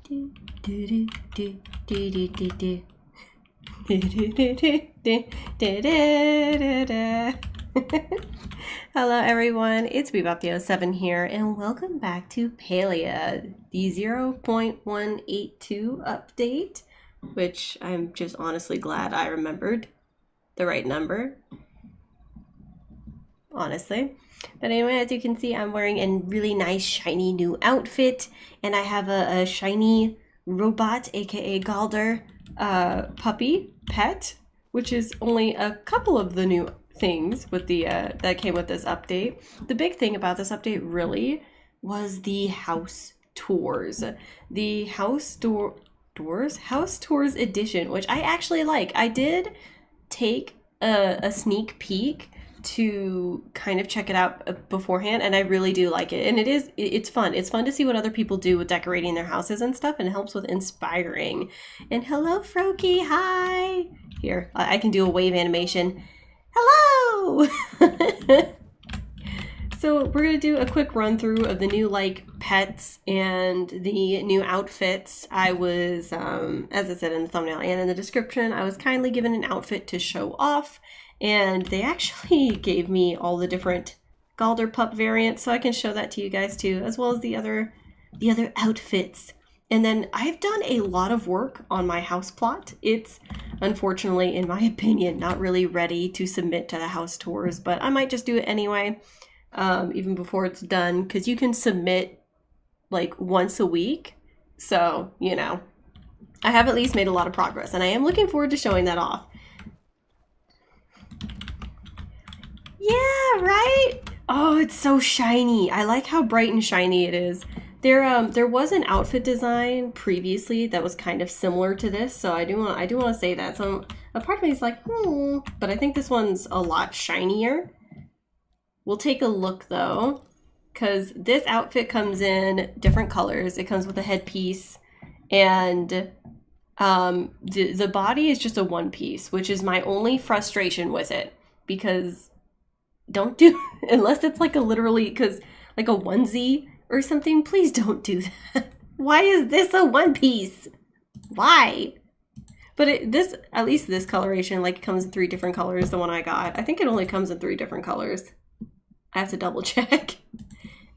Do, do, do, do, do, do, do, do. Do, do, do, do, do, do, do, do. Hello everyone, it's Bebop07 here, and welcome back to Palia, the 0.182 update, which I'm just honestly glad I remembered the right number. Honestly. But anyway, as you can see, I'm wearing a really nice shiny new outfit, and I have a shiny robot, aka Galdur, puppy pet, which is only a couple of the new things with the that came with this update. The big thing about this update really was the house tours. The house tours edition, which I actually like. I did take a sneak peek to kind of check it out beforehand, and I really do like it, and it's fun. It's fun to see what other people do with decorating their houses and stuff, and it helps with inspiring. And hello Froakie, hi. Here, I can do a wave animation. Hello. So we're gonna do a quick run through of the new pets and the new outfits. I was as I said in the thumbnail and in the description, I was kindly given an outfit to show off, and they actually gave me all the different Galdur pup variants, so I can show that to you guys too, as well as the other outfits. And then I've done a lot of work on my house plot. It's unfortunately, in my opinion, not really ready to submit to the house tours, but I might just do it anyway, even before it's done, because you can submit once a week. So, you know, I have at least made a lot of progress, and I am looking forward to showing that off. Yeah, right? Oh, it's so shiny. I like how bright and shiny it is. There was an outfit design previously that was kind of similar to this, so I do want to say that. So a part of me is like, but I think this one's a lot shinier. We'll take a look though, because this outfit comes in different colors. It comes with a headpiece, and the body is just a one piece, which is my only frustration with it, because don't do unless it's like a onesie or something. Please don't do that. Why is this a one piece? Why? But at least this coloration comes in 3 different colors. The one I got, I think it only comes in 3 different colors. I have to double check.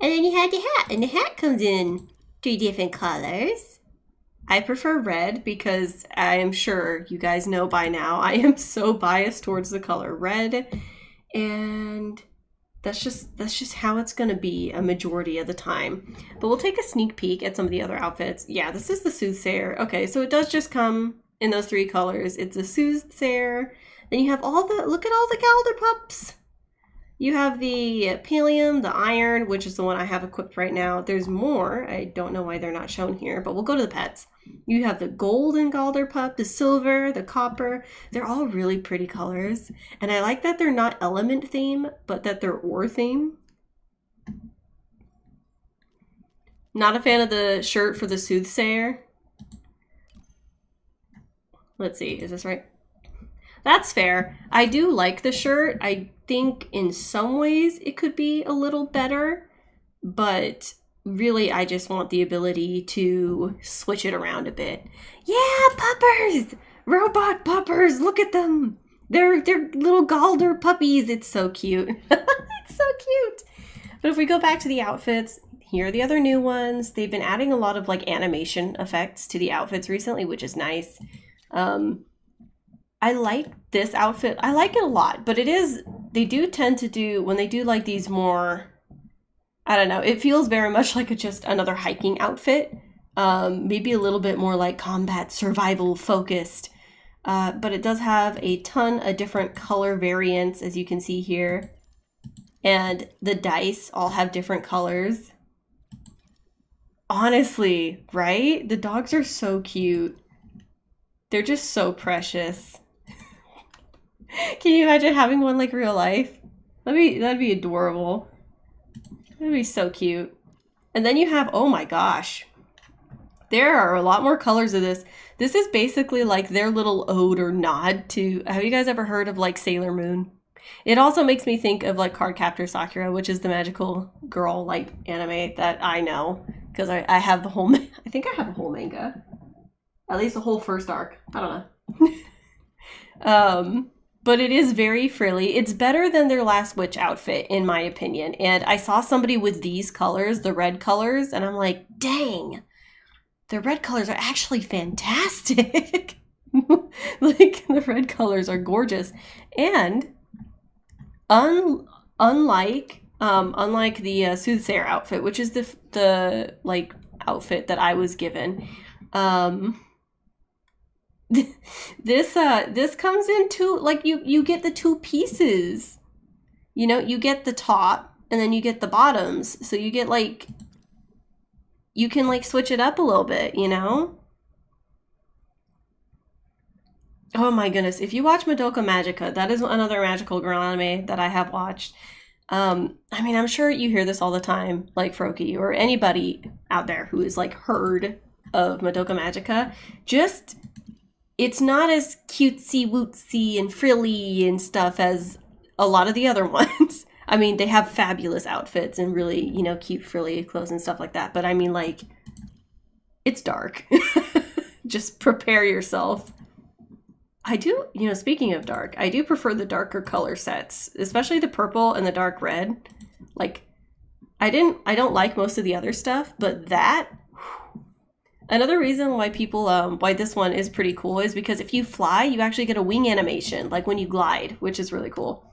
And then you have the hat, and the hat comes in 3 different colors. I prefer red because I am sure you guys know by now I am so biased towards the color red, and that's just how it's gonna be a majority of the time. But we'll take a sneak peek at some of the other outfits. Yeah, this is the Soothsayer. Okay, so it does just come in those 3 colors. It's a Soothsayer. Then you have look at all the Galdur pups. You have the Palium, the Iron, which is the one I have equipped right now. There's more. I don't know why they're not shown here, but we'll go to the pets. You have the Golden Galdur pup, the Silver, the Copper. They're all really pretty colors. And I like that they're not element theme, but that they're ore theme. Not a fan of the shirt for the Soothsayer. Let's see, is this right? That's fair. I do like the shirt. I think in some ways it could be a little better, but really I just want the ability to switch it around a bit. Yeah, puppers! Robot puppers! Look at them! They're little Galdur puppies. It's so cute. It's so cute. But if we go back to the outfits, here are the other new ones. They've been adding a lot of animation effects to the outfits recently, which is nice. I like this outfit. I like it a lot, but they do tend to do, when they do these more, I don't know, it feels very much like just another hiking outfit. Maybe a little bit more combat survival focused. But it does have a ton of different color variants, as you can see here. And the dice all have different colors. Honestly, right? The dogs are so cute. They're just so precious. Can you imagine having one like real life? That'd be adorable. That'd be so cute. And then you have, oh my gosh, there are a lot more colors of this. This is basically their little ode or nod to, have you guys ever heard of Sailor Moon? It also makes me think of Cardcaptor Sakura, which is the magical girl anime that I know, because I have the whole, I think I have a whole manga. At least the whole first arc. I don't know. But it is very frilly. It's better than their last witch outfit, in my opinion. And I saw somebody with these colors, the red colors, and I'm like, dang, the red colors are actually fantastic. Like, the red colors are gorgeous. And unlike the soothsayer outfit, which is the like outfit that I was given, this comes in two, like you get the two pieces. You know, you get the top and then you get the bottoms. So you get like, you can like switch it up a little bit, you know? Oh my goodness. If you watch Madoka Magica, that is another magical girl anime that I have watched. I mean, I'm sure you hear this all the time, like Froki or anybody out there who is like heard of Madoka Magica. Just, it's not as cutesy wootsy and frilly and stuff as a lot of the other ones. I mean, they have fabulous outfits and really, you know, cute frilly clothes and stuff like that. But I mean, like, it's dark. Just prepare yourself. I do, you know, speaking of dark, I do prefer the darker color sets, especially the purple and the dark red. Like, I don't like most of the other stuff, but that, whew. Another reason why people, why this one is pretty cool is because if you fly, you actually get a wing animation, like when you glide, which is really cool.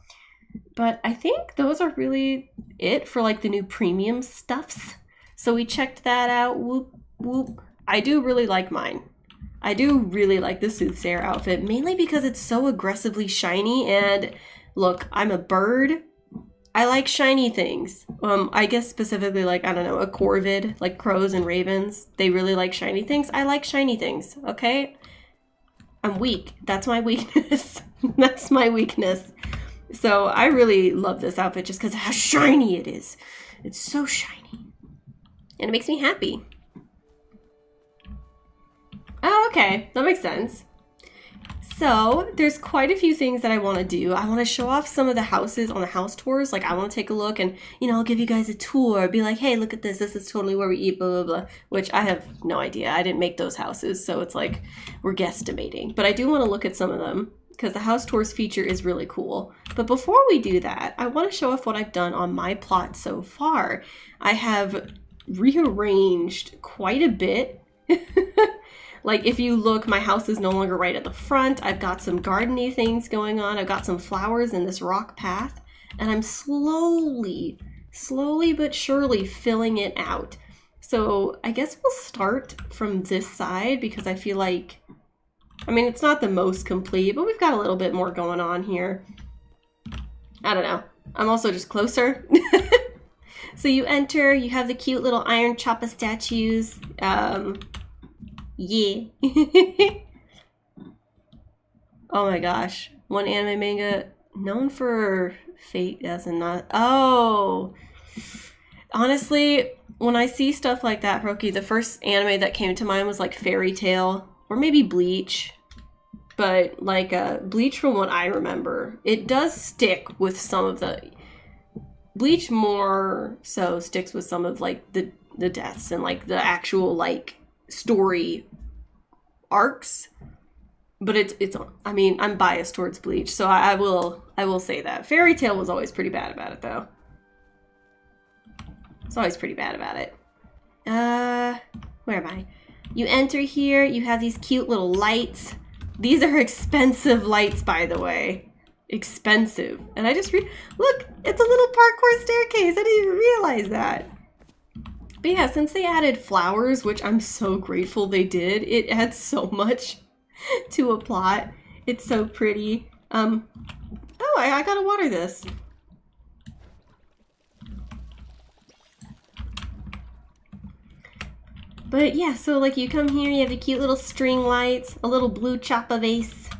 But I think those are really it for like the new premium stuffs. So we checked that out, whoop, whoop. I do really like mine. I do really like the soothsayer outfit, mainly because it's so aggressively shiny. And look, I'm a bird. I like shiny things. I guess specifically like, I don't know, a corvid, like crows and ravens. They really like shiny things. I like shiny things, okay? I'm weak. That's my weakness. That's my weakness. So I really love this outfit just because of how shiny it is. It's so shiny. And it makes me happy. Oh, okay. That makes sense. So there's quite a few things that I want to do. I want to show off some of the houses on the house tours. Like, I want to take a look and, you know, I'll give you guys a tour. Be like, hey, look at this. This is totally where we eat, blah, blah, blah. Which I have no idea. I didn't make those houses. So it's like, we're guesstimating. But I do want to look at some of them because the house tours feature is really cool. But before we do that, I want to show off what I've done on my plot so far. I have rearranged quite a bit. Like, if you look, my house is no longer right at the front. I've got some gardening things going on. I've got some flowers in this rock path. And I'm slowly but surely filling it out. So I guess we'll start from this side because I feel like, I mean, it's not the most complete, but we've got a little bit more going on here. I don't know. I'm also just closer. So you enter, you have the cute little iron choppa statues. Yeah. Oh my gosh. One anime manga known for fate as in not. Oh. Honestly, when I see stuff like that, Roki, the first anime that came to mind was like Fairy Tail or maybe Bleach. But like Bleach, from what I remember, it does stick with some of the. Bleach more so sticks with some of like the deaths and like the actual like story arcs, but it's I mean, I'm biased towards Bleach, so I will say that Fairy Tail was always pretty bad about it, though. It's always pretty bad about it. Where am I? You enter here, you have these cute little lights. These are expensive lights, by the way. Expensive. And I just look, it's a little parkour staircase. I didn't even realize that. But yeah, since they added flowers, which I'm so grateful they did, it adds so much to a plot. It's so pretty. Oh, I gotta water this. But yeah, so like you come here, you have the cute little string lights, a little blue choppa vase,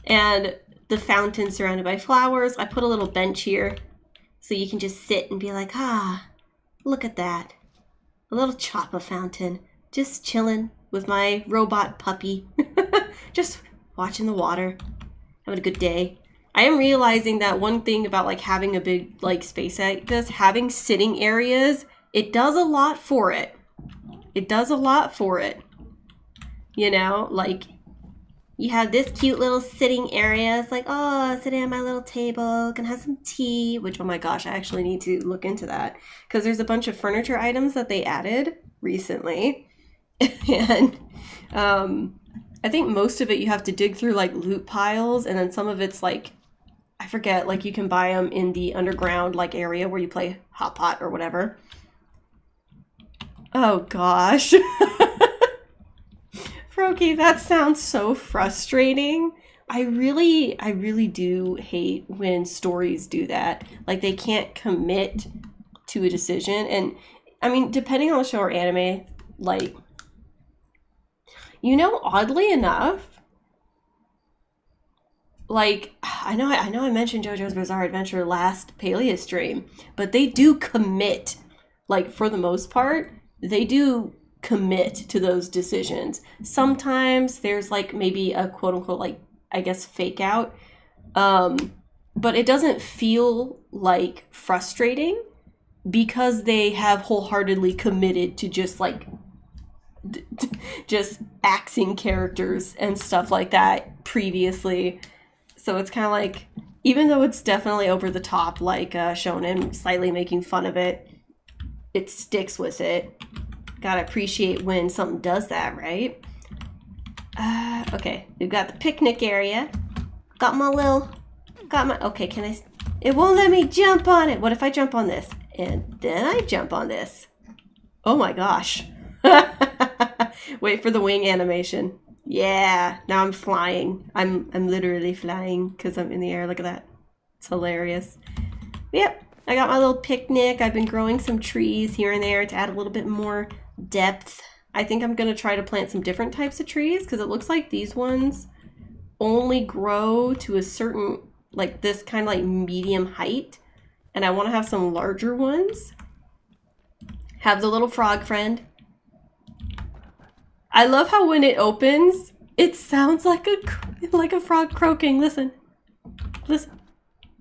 and the fountain surrounded by flowers. I put a little bench here so you can just sit and be like, ah, look at that. A little choppa fountain, just chilling with my robot puppy, just watching the water, having a good day. I am realizing that one thing about like having a big like space like this, having sitting areas, it does a lot for it. It does a lot for it. You know, like you have this cute little sitting area. It's like, oh, sitting at my little table, gonna have some tea, which, oh my gosh, I actually need to look into that because there's a bunch of furniture items that they added recently. And I think most of it you have to dig through like loot piles, and then some of it's like, I forget, like you can buy them in the underground like area where you play hot pot or whatever. Oh gosh. Froakie, that sounds so frustrating. I really do hate when stories do that. Like they can't commit to a decision. And I mean, depending on the show or anime, like, you know, oddly enough, like, I know I mentioned JoJo's Bizarre Adventure last Palia stream, but they do commit, like, for the most part, they do commit to those decisions. Sometimes there's, like, maybe a quote-unquote, like, I guess, fake out, but it doesn't feel, like, frustrating because they have wholeheartedly committed to just, like, just axing characters and stuff like that previously. So it's kind of like, even though it's definitely over the top, like Shonen slightly making fun of it, it sticks with it. Gotta appreciate when something does that, right? Okay, we've got the picnic area. Okay, can I, it won't let me jump on it. What if I jump on this? And then I jump on this. Oh my gosh. Wait for the wing animation. Yeah, now I'm flying. I'm literally flying because I'm in the air. Look at that. It's hilarious. Yep, I got my little picnic. I've been growing some trees here and there to add a little bit more depth. I think I'm going to try to plant some different types of trees because it looks like these ones only grow to a certain, like this kind of like medium height. And I want to have some larger ones. Have the little frog friend. I love how when it opens, it sounds like a frog croaking. Listen.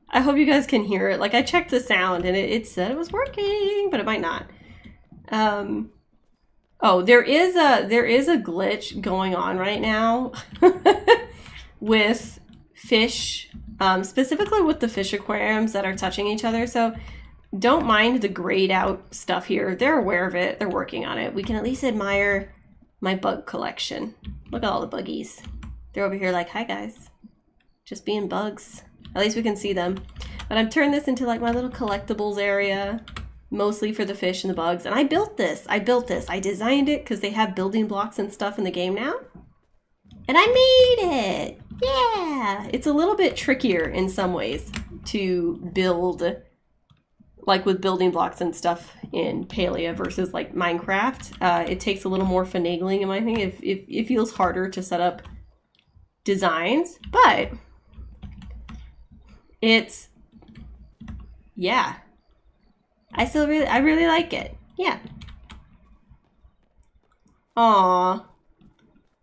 I hope you guys can hear it. Like, I checked the sound and it said it was working, but it might not. Oh, there is a glitch going on right now with fish, specifically with the fish aquariums that are touching each other. So don't mind the grayed out stuff here. They're aware of it. They're working on it. We can at least admire my bug collection. Look at all the buggies. They're over here like, hi guys. Just being bugs. At least we can see them. But I'm turning this into like my little collectibles area, mostly for the fish and the bugs. And I built this. I designed it because they have building blocks and stuff in the game now. And I made it. Yeah. It's a little bit trickier in some ways to build, like with building blocks and stuff in Palia versus like Minecraft. It takes a little more finagling in my thing. It feels harder to set up designs, but it's, yeah. I really like it. Yeah. Aww.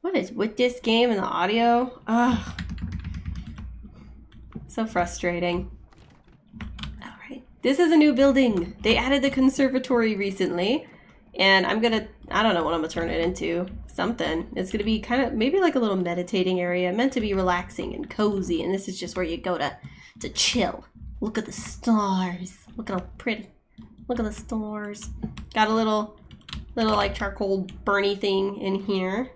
What is with this game and the audio? Ugh. So frustrating. This is a new building. They added the conservatory recently, and I don't know what I'm gonna turn it into. Something. It's gonna be kind of maybe like a little meditating area, meant to be relaxing and cozy, and this is just where you go to chill. Look at the stars. Look at how pretty. Look at the stars. Got a little like charcoal burny thing in here.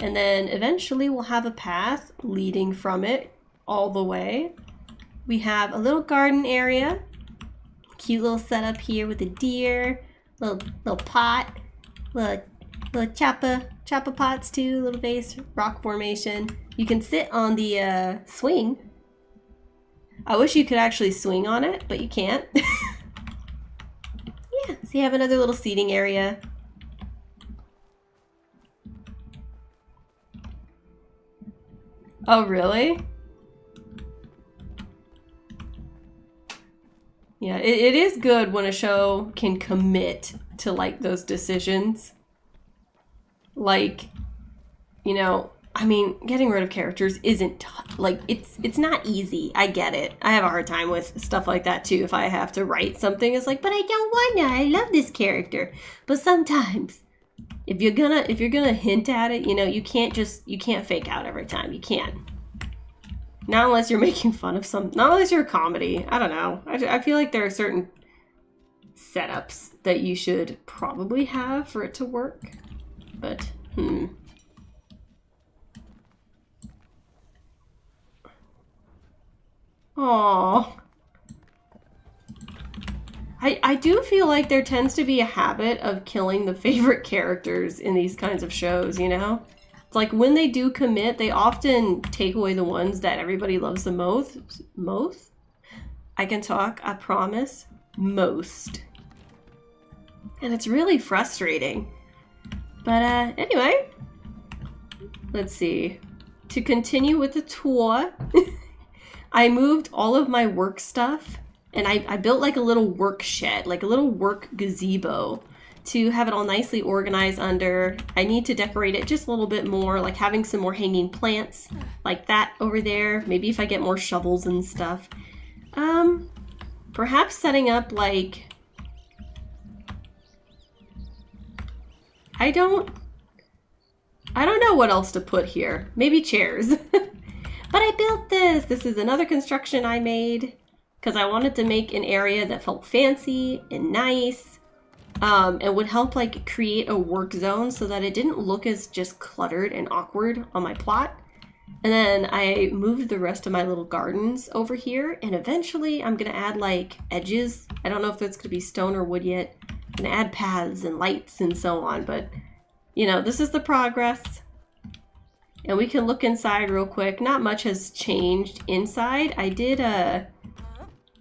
And then eventually we'll have a path leading from it all the way. We have a little garden area, cute little setup here with a deer, little pot, little choppa pots too, little vase, rock formation. You can sit on the swing. I wish you could actually swing on it, but you can't. Yeah, so you have another little seating area. Oh, really? Yeah, it is good when a show can commit to like those decisions. Like, you know, I mean, getting rid of characters isn't like it's not easy. I get it. I have a hard time with stuff like that too. If I have to write something, it's like, but I don't wanna. I love this character. But sometimes, if you're gonna hint at it, you know, you can't fake out every time. You can't. Not unless you're making fun of not unless you're a comedy. I don't know. I feel like there are certain setups that you should probably have for it to work. But Aww. I do feel like there tends to be a habit of killing the favorite characters in these kinds of shows, you know? It's like when they do commit, they often take away the ones that everybody loves the most. Most? I can talk, I promise. Most. And it's really frustrating. But anyway, let's see. To continue with the tour, I moved all of my work stuff and I built like a little work shed, like a little work gazebo to have it all nicely organized under. I need to decorate it just a little bit more, like having some more hanging plants like that over there. Maybe if I get more shovels and stuff. Perhaps setting up like, I don't know what else to put here. Maybe chairs. But I built this. This is another construction I made because I wanted to make an area that felt fancy and nice. And would help like create a work zone so that it didn't look as just cluttered and awkward on my plot. And then I moved the rest of my little gardens over here, and eventually I'm gonna add like edges. I don't know if it's gonna be stone or wood yet. I'm gonna add paths and lights and so on, but you know, this is the progress. And we can look inside real quick. Not much has changed inside. I did add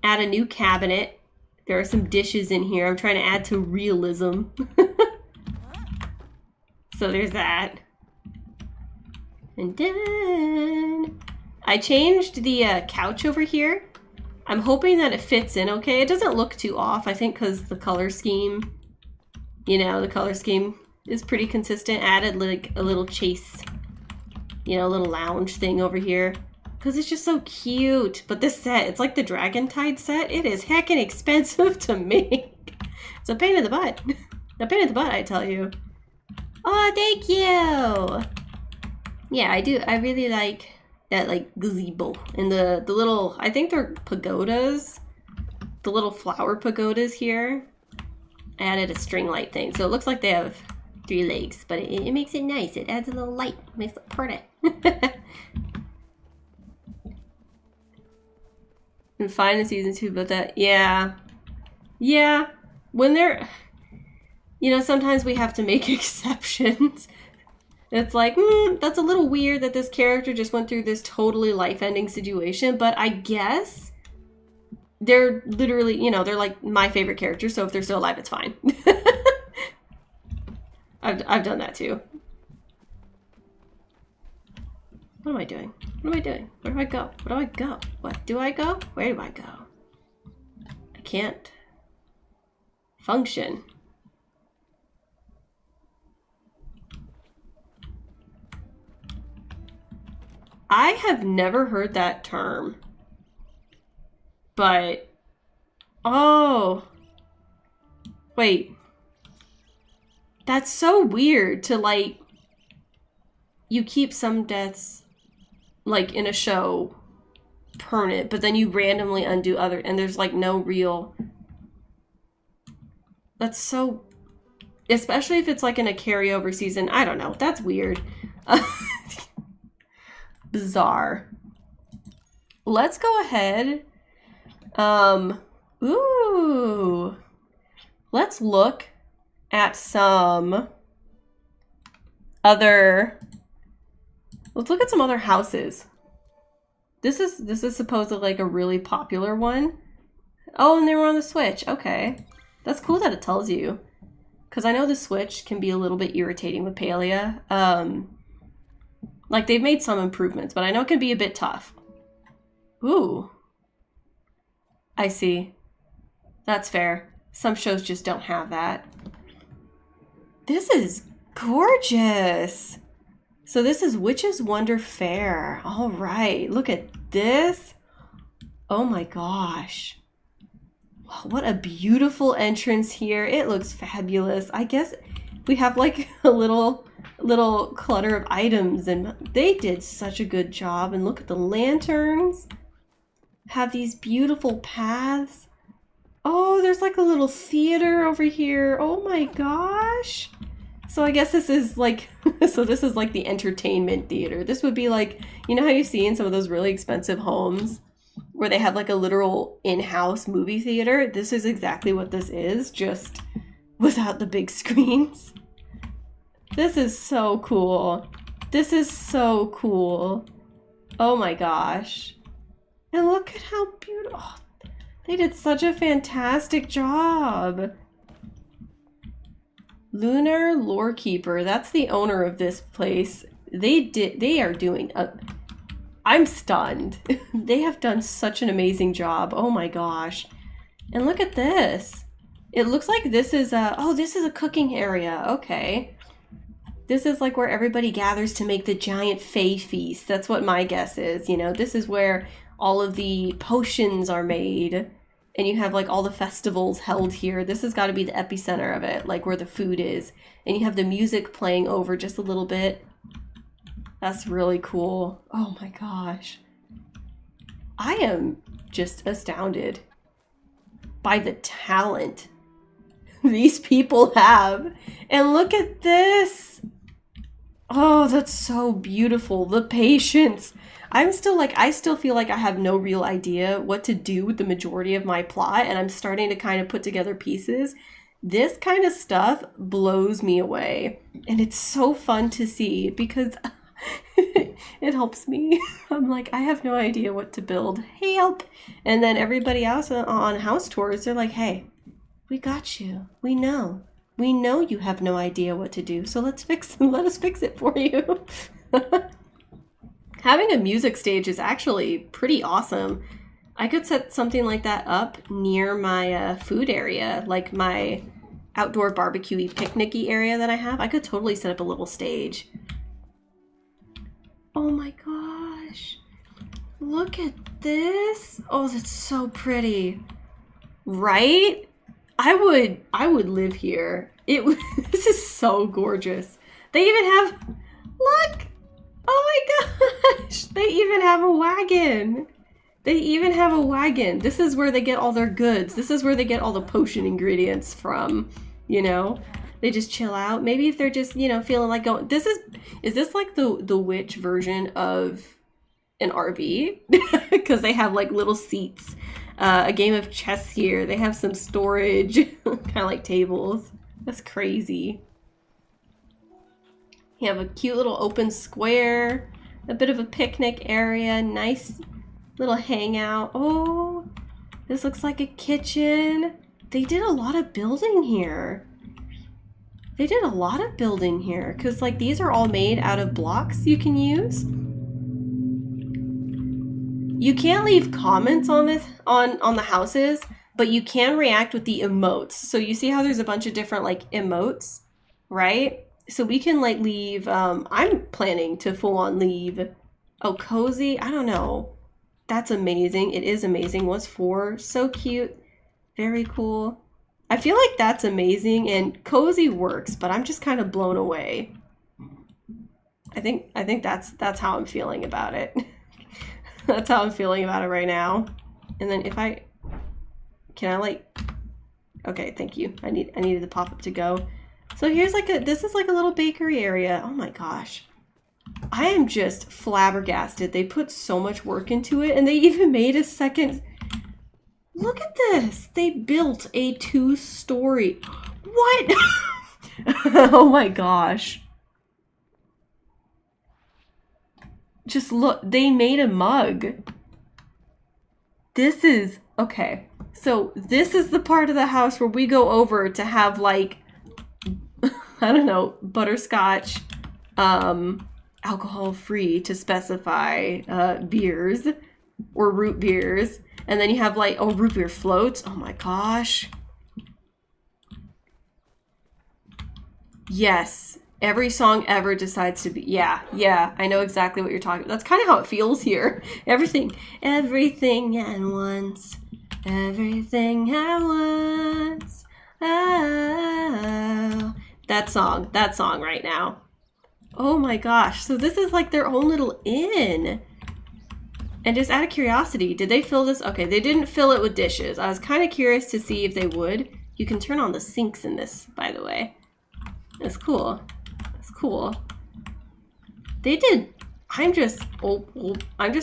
a new cabinet. There are some dishes in here. I'm trying to add to realism. So there's that. And then I changed the couch over here. I'm hoping that it fits in okay. It doesn't look too off, I think, because the color scheme, you know, the color scheme is pretty consistent. Added like a little chase, you know, a little lounge thing over here. Because it's just so cute. But this set, it's like the Dragon Tide set. It is heckin' expensive to make. It's a pain in the butt. A pain in the butt, I tell you. Oh, thank you! Yeah, I do. I really like that like gazebo. And the little, I think they're pagodas. The little flower pagodas here. I added a string light thing. So it looks like they have 3 legs. But it makes it nice. It adds a little light. Makes it pretty. And fine in season 2, but that, yeah. Yeah. When they're, you know, sometimes we have to make exceptions. It's like, that's a little weird that this character just went through this totally life-ending situation, but I guess they're literally, you know, they're like my favorite character, so if they're still alive, it's fine. I've done that too. What am I doing? What am I doing? Where do I go? Where do I go? What do I go? Where do I go? I can't function. I have never heard that term. But, oh. Wait. That's so weird to like, you keep some deaths like in a show permanent, but then you randomly undo other, and there's like no real, that's so, especially if it's like in a carryover season. I don't know, that's weird. Bizarre. Let's go ahead. Ooh, let's look at some other, let's look at some other houses. This is supposedly like a really popular one. Oh, and they were on the Switch. Okay. That's cool that it tells you. Because I know the Switch can be a little bit irritating with Palia. Like, they've made some improvements, but I know it can be a bit tough. Ooh. I see. That's fair. Some shows just don't have that. This is gorgeous. So this is Witch's Wonder Fair. All right, look at this. Oh my gosh. Wow, what a beautiful entrance here. It looks fabulous. I guess we have like a little clutter of items, and they did such a good job. And look at the lanterns. Have these beautiful paths. Oh, there's like a little theater over here. Oh my gosh. So I guess this is like, so this is like the entertainment theater. This would be like, you know how you see in some of those really expensive homes where they have like a literal in-house movie theater? This is exactly what this is, just without the big screens. This is so cool. This is so cool. Oh my gosh. And look at how beautiful. Oh, they did such a fantastic job. Lunar Lorekeeper, that's the owner of this place. They are doing a, I'm stunned. They have done such an amazing job. Oh my gosh. And look at this. It looks like this is a, oh, this is a cooking area. Okay. This is like where everybody gathers to make the giant Fae feast. That's what my guess is. You know, this is where all of the potions are made. And you have like all the festivals held here. This has got to be the epicenter of it, like where the food is. And you have the music playing over just a little bit. That's really cool. Oh my gosh. I am just astounded by the talent these people have. And look at this. Oh, that's so beautiful. The patience. I'm still like, I still feel like I have no real idea what to do with the majority of my plot, and I'm starting to kind of put together pieces. This kind of stuff blows me away, and it's so fun to see because it helps me. I'm like, I have no idea what to build. Help! And then everybody else on house tours, they're like, hey, we got you. We know. We know you have no idea what to do, so let us fix it for you. Having a music stage is actually pretty awesome. I could set something like that up near my food area, like my outdoor barbecue-y, picnic-y area that I have. I could totally set up a little stage. Oh my gosh. Look at this. Oh, that's so pretty. Right? I would live here. This is so gorgeous. They even have, look. Oh my gosh. They even have a wagon. They even have a wagon. This is where they get all their goods. This is where they get all the potion ingredients from, you know? They just chill out. Maybe if they're just, you know, feeling like going, is this like the witch version of an RV? Because they have like little seats. A game of chess here. They have some storage, kind of like tables. That's crazy. You have a cute little open square, a bit of a picnic area, nice little hangout. Oh, this looks like a kitchen. They did a lot of building here. They did a lot of building here because like these are all made out of blocks you can use. You can't leave comments on this on the houses, but you can react with the emotes. So you see how there's a bunch of different like emotes, right? So we can like leave, I'm planning to full on leave, oh, cozy, I don't know. That's amazing. It is amazing. What's for? So cute. Very cool. I feel like that's amazing and cozy works, but I'm just kind of blown away. I think that's how I'm feeling about it. That's how I'm feeling about it right now. And then if can I like, okay, thank you. I needed the pop-up to go. So here's like this is like a little bakery area. Oh my gosh. I am just flabbergasted. They put so much work into it and they even made a second. Look at this. They built a 2-story. What? Oh my gosh. Just look, they made a mug. This is, okay. So this is the part of the house where we go over to have like, I don't know, butterscotch, alcohol free to specify beers or root beers. And then you have like, oh, root beer floats. Oh my gosh. Yes. Every song ever decides to be... Yeah, I know exactly what you're talking about. That's kind of how it feels here. Everything at once. Everything at once. Oh. That song right now. Oh my gosh. So this is like their own little inn. And just out of curiosity, did they fill this? Okay, they didn't fill it with dishes. I was kind of curious to see if they would. You can turn on the sinks in this, by the way. It's cool. It's cool. They did. I'm just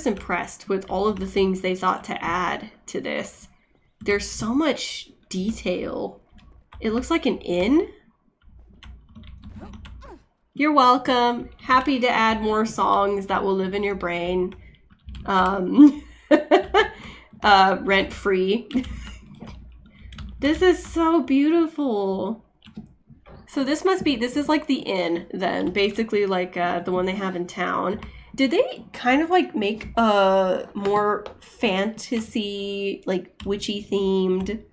impressed with all of the things they thought to add to this. There's so much detail. It looks like an inn. You're welcome. Happy to add more songs that will live in your brain. Rent free. This is so beautiful. So this is like the inn then, basically like the one they have in town. Did they kind of like make a more fantasy, like witchy themed,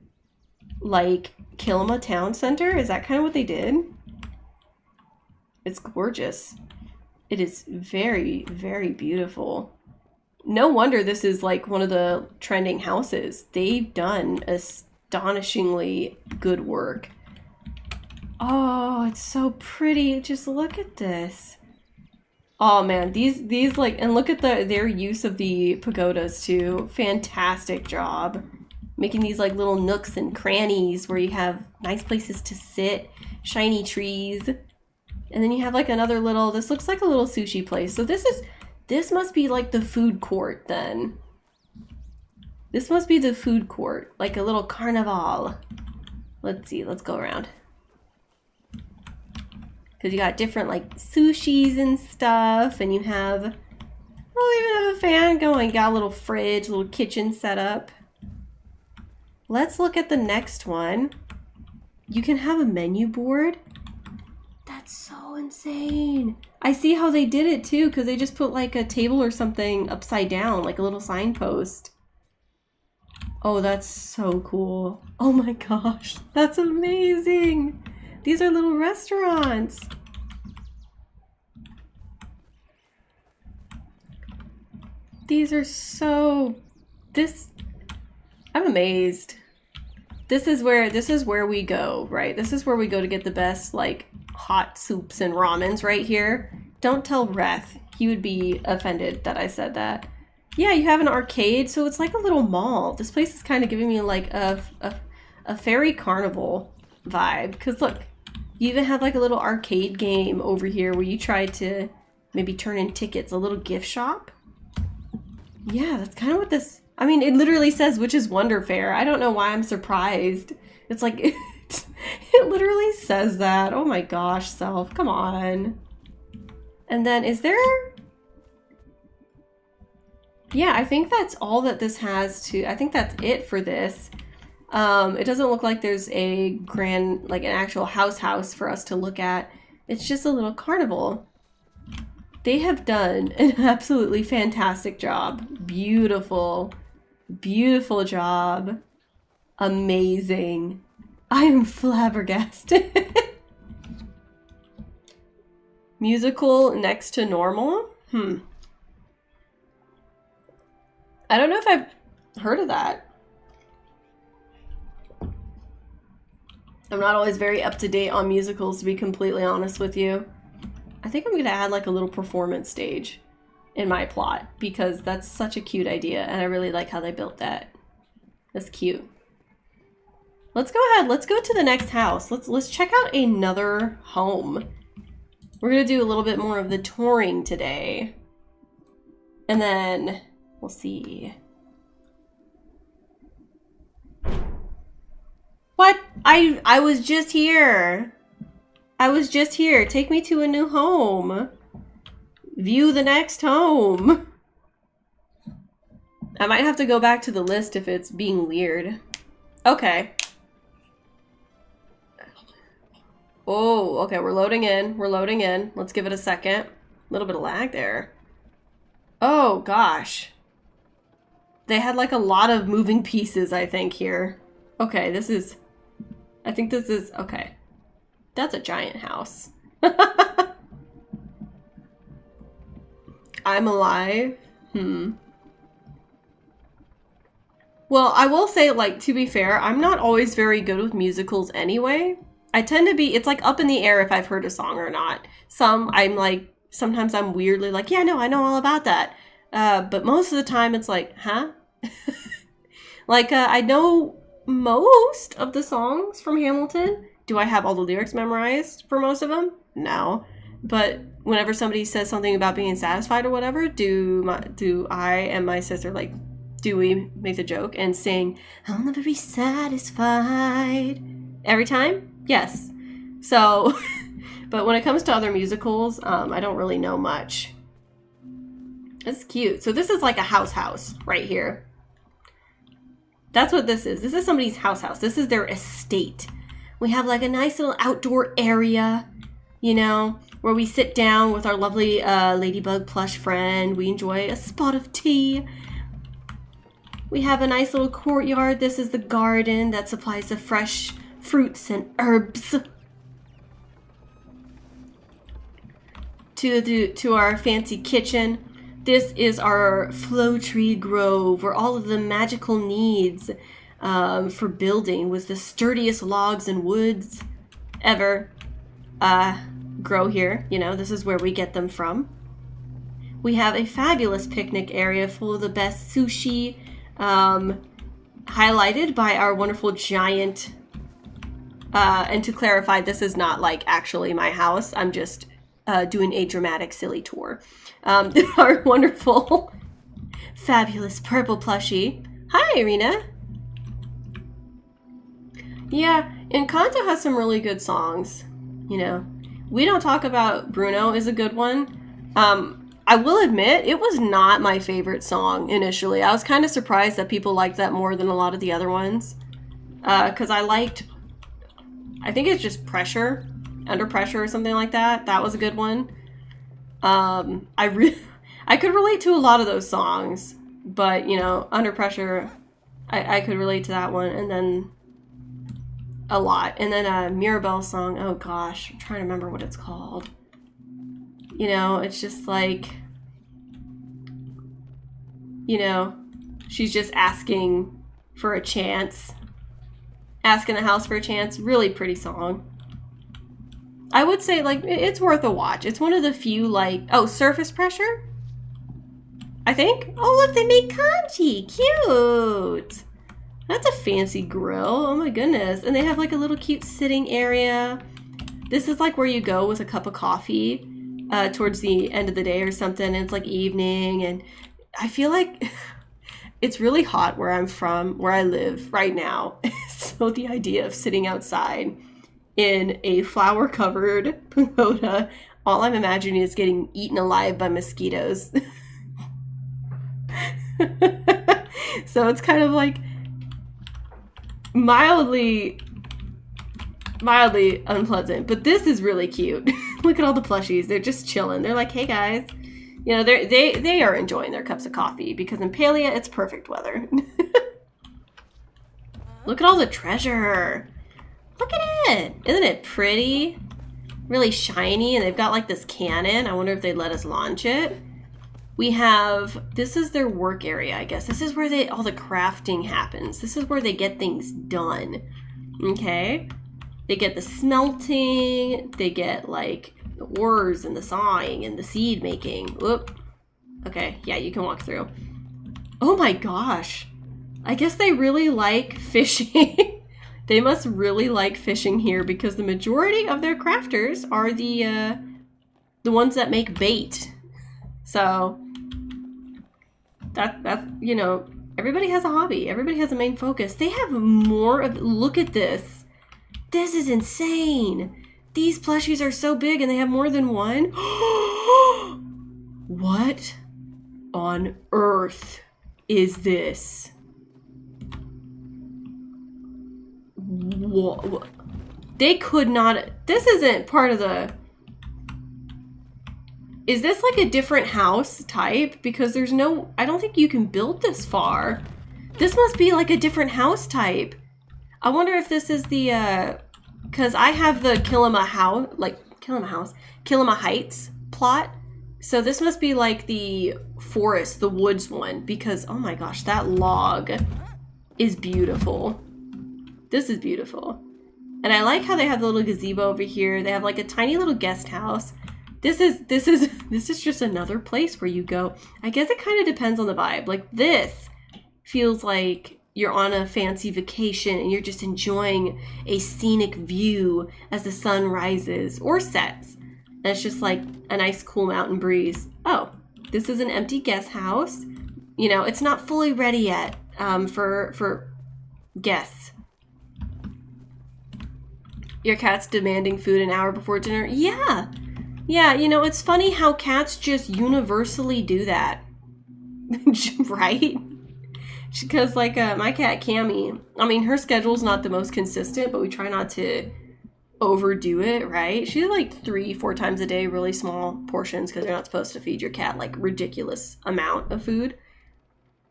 like Kilima Town Center? Is that kind of what they did? It's gorgeous. It is very, very beautiful. No wonder this is like one of the trending houses. They've done astonishingly good work. Oh, it's so pretty. Just look at this. Oh man, these like, and look at their use of the pagodas too. Fantastic job. Making these like little nooks and crannies where you have nice places to sit, shiny trees. And then you have like another little, this looks like a little sushi place. So this must be like the food court then. This must be the food court, like a little carnival. Let's see, let's go around. Because you got different like sushis and stuff, and you have, well, even have a fan going. Got a little fridge, little kitchen set up. Let's look at the next one. You can have a menu board. That's so insane. I see how they did it too, because they just put like a table or something upside down, like a little signpost. Oh, that's so cool. Oh my gosh, that's amazing. These are little restaurants. These are so, I'm amazed. This is where we go, right? This is where we go to get the best like hot soups and ramens right here. Don't tell Reth. He would be offended that I said that. Yeah, you have an arcade, so it's like a little mall. This place is kind of giving me like a fairy carnival vibe. Because look, you even have like a little arcade game over here where you try to maybe turn in tickets, a little gift shop. Yeah, that's kind of what this, I mean, it literally says which is Wonder Fair. I don't know why I'm surprised. It's like, it literally says that. Oh my gosh, Self, come on. And then is there, yeah, I think that's all that this has to, I think that's it for this. It doesn't look like there's a grand, like an actual house for us to look at. It's just a little carnival. They have done an absolutely fantastic job. Beautiful, beautiful job. Amazing. I am flabbergasted. Musical next to normal? I don't know if I've heard of that. I'm not always very up to date on musicals, to be completely honest with you. I think I'm going to add like a little performance stage in my plot because that's such a cute idea and I really like how they built that. That's cute. Let's go ahead. Let's go to the next house. Let's check out another home. We're going to do a little bit more of the touring today. And then we'll see. What? I was just here. I was just here. Take me to a new home. View the next home. I might have to go back to the list if it's being weird. Okay. Oh, okay, we're loading in. We're loading in. Let's give it a second. A little bit of lag there. Oh, gosh. They had like a lot of moving pieces, I think, here. Okay, this is... I think this is... Okay. That's a giant house. I'm alive. Well, I will say, like, to be fair, I'm not always very good with musicals anyway. I tend to be, it's like up in the air if I've heard a song or not. Sometimes I'm weirdly like, yeah, no, I know all about that. But most of the time it's like, huh? Like, I know most of the songs from Hamilton. Do I have all the lyrics memorized for most of them? No. But whenever somebody says something about being satisfied or whatever, do I and my sister, like, do we make the joke and sing, I'll never be satisfied every time? Yes. So, but when it comes to other musicals, I don't really know much. That's cute. So this is like a house right here. That's what this is. This is somebody's house. This is their estate. We have like a nice little outdoor area, you know, where we sit down with our lovely ladybug plush friend. We enjoy a spot of tea. We have a nice little courtyard. This is the garden that supplies the fresh fruits and herbs to our fancy kitchen. This is our flow tree grove, where all of the magical needs for building with the sturdiest logs and woods ever grow here. You know, this is where we get them from. We have a fabulous picnic area full of the best sushi, highlighted by our wonderful giant, and to clarify, this is not like actually my house. I'm just doing a dramatic silly tour. Our wonderful fabulous purple plushie. Hi, Irina. Yeah, Encanto has some really good songs, you know. We Don't Talk About Bruno is a good one. I will admit, it was not my favorite song initially. I was kind of surprised that people liked that more than a lot of the other ones. Because I think it's just Pressure, Under Pressure or something like that. That was a good one. I could relate to a lot of those songs. But, you know, Under Pressure, I could relate to that one. And then a lot. And then Mirabelle's song, oh gosh, I'm trying to remember what it's called. You know, it's just like, you know, she's just asking for a chance. Asking the house for a chance. Really pretty song. I would say, like, it's worth a watch. It's one of the few, like, oh, Surface Pressure? I think? Oh, look, they made congee. Cute. That's a fancy grill. Oh my goodness. And they have, like, a little cute sitting area. This is, like, where you go with a cup of coffee. Towards the end of the day or something, and it's like evening, and I feel like it's really hot where I'm from, where I live right now. So the idea of sitting outside in a flower-covered pagoda, all I'm imagining is getting eaten alive by mosquitoes. So it's kind of like mildly unpleasant, but this is really cute. Look at all the plushies. They're just chilling. They're like, hey guys, you know, they are enjoying their cups of coffee, because in Palia it's perfect weather. Look at all the treasure. Look at it. Isn't it pretty? Really shiny, and they've got like this cannon. I wonder if they'd let us launch it. We have, this is their work area, I guess. This is where all the crafting happens. This is where they get things done. Okay. They get the smelting, they get like the ores and the sawing and the seed making. Whoop. Okay, yeah, you can walk through. Oh my gosh. I guess they really like fishing. They must really like fishing here, because the majority of their crafters are the ones that make bait. So that's, you know, everybody has a hobby. Everybody has a main focus. They have more of, look at this. This is insane. These plushies are so big, and they have more than one. What on earth is this? What? They could not. This isn't part of the. Is this like a different house type? Because there's no. I don't think you can build this far. This must be like a different house type. I wonder if this is the, because I have the Kilima Heights plot, So this must be like the forest, the woods one, because oh my gosh, that log is beautiful. This is beautiful. And I like how they have the little gazebo over here. They have like a tiny little guest house. This is just another place where you go. I guess it kind of depends on the vibe. Like this feels like you're on a fancy vacation and you're just enjoying a scenic view as the sun rises or sets. And it's just like a nice cool mountain breeze. Oh, this is an empty guest house. You know, it's not fully ready yet for guests. Your cat's demanding food an hour before dinner? Yeah. Yeah, you know, it's funny how cats just universally do that. Right? Because like my cat Cammy, I mean, her schedule's not the most consistent, but we try not to overdo it, right? She has like 3-4 times a day, really small portions, because you're not supposed to feed your cat like ridiculous amount of food.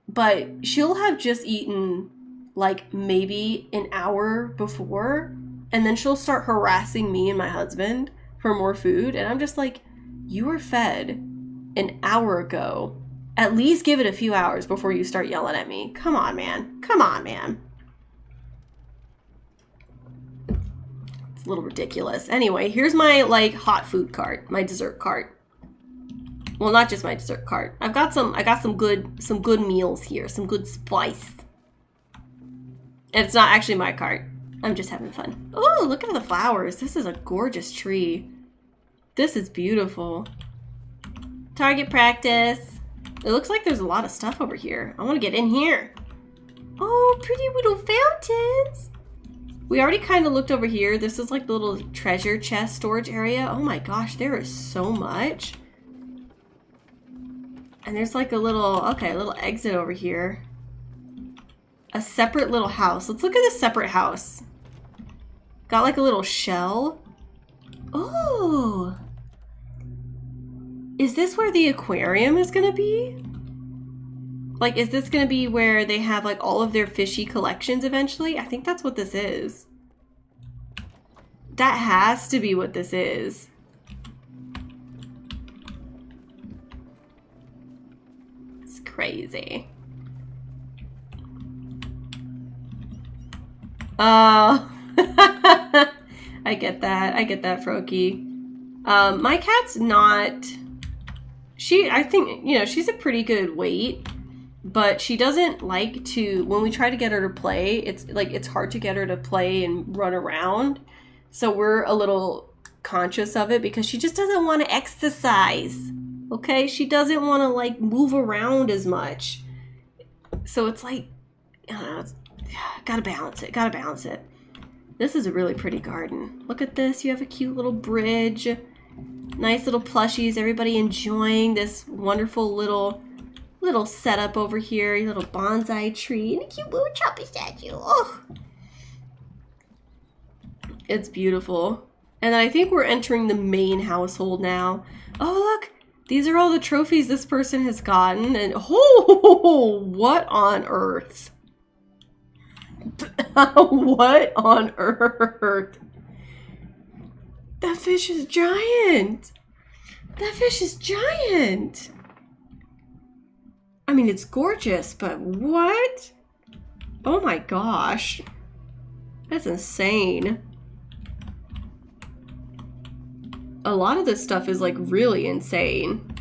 But she'll have just eaten like maybe an hour before, and then she'll start harassing me and my husband for more food. And I'm just like, you were fed an hour ago. At least give it a few hours before you start yelling at me. Come on, man. Come on, man. It's a little ridiculous. Anyway, here's my like hot food cart, my dessert cart. Well, not just my dessert cart. I got some good meals here, some good spice. And it's not actually my cart. I'm just having fun. Oh, look at the flowers. This is a gorgeous tree. This is beautiful. Target practice. It looks like there's a lot of stuff over here. I want to get in here. Oh, pretty little fountains. We already kind of looked over here. This is like the little treasure chest storage area. Oh my gosh, there is so much. And there's like a little, okay, a little exit over here. A separate little house. Let's look at this separate house. Got like a little shell. Oh. Is this where the aquarium is gonna be? Like, is this gonna be where they have like all of their fishy collections eventually? I think that's what this is. That has to be what this is. It's crazy. Oh. I get that. I get that, Froakie. My cat's not... I think, you know, she's a pretty good weight, but she doesn't like to... When we try to get her to play, it's hard to get her to play and run around. So we're a little conscious of it because she just doesn't want to exercise. Okay? She doesn't want to, like, move around as much. So it's like, I don't know, gotta balance it. Gotta balance it. This is a really pretty garden. Look at this. You have a cute little bridge. Nice little plushies. Everybody enjoying this wonderful little setup over here. Your little bonsai tree. And a cute little choppy statue. Oh. It's beautiful. And then I think we're entering the main household now. Oh, look. These are all the trophies this person has gotten. And oh, what on earth? What on earth? That fish is giant. That fish is giant. I mean, it's gorgeous, but what? Oh my gosh. That's insane. A lot of this stuff is like really insane.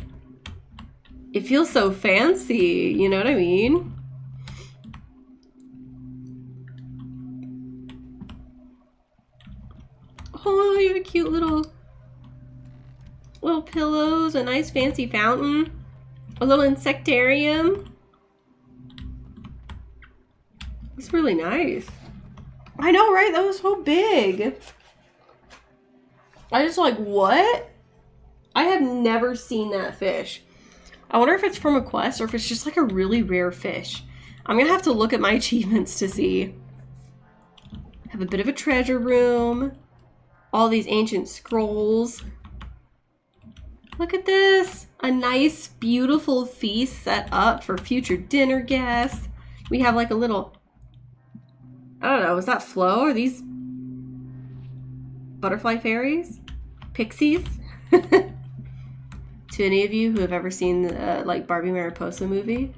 It feels so fancy, you know what I mean? Oh, you have a cute little pillows, a nice fancy fountain, a little insectarium. It's really nice. I know, right? That was so big. I just like, what? I have never seen that fish. I wonder if it's from a quest or if it's just like a really rare fish. I'm gonna have to look at my achievements to see. Have a bit of a treasure room. All these ancient scrolls. Look at this. A nice, beautiful feast set up for future dinner guests. We have like a little... I don't know, is that Flo? Are these butterfly fairies? Pixies? To to any of you who have ever seen the like Barbie Mariposa movie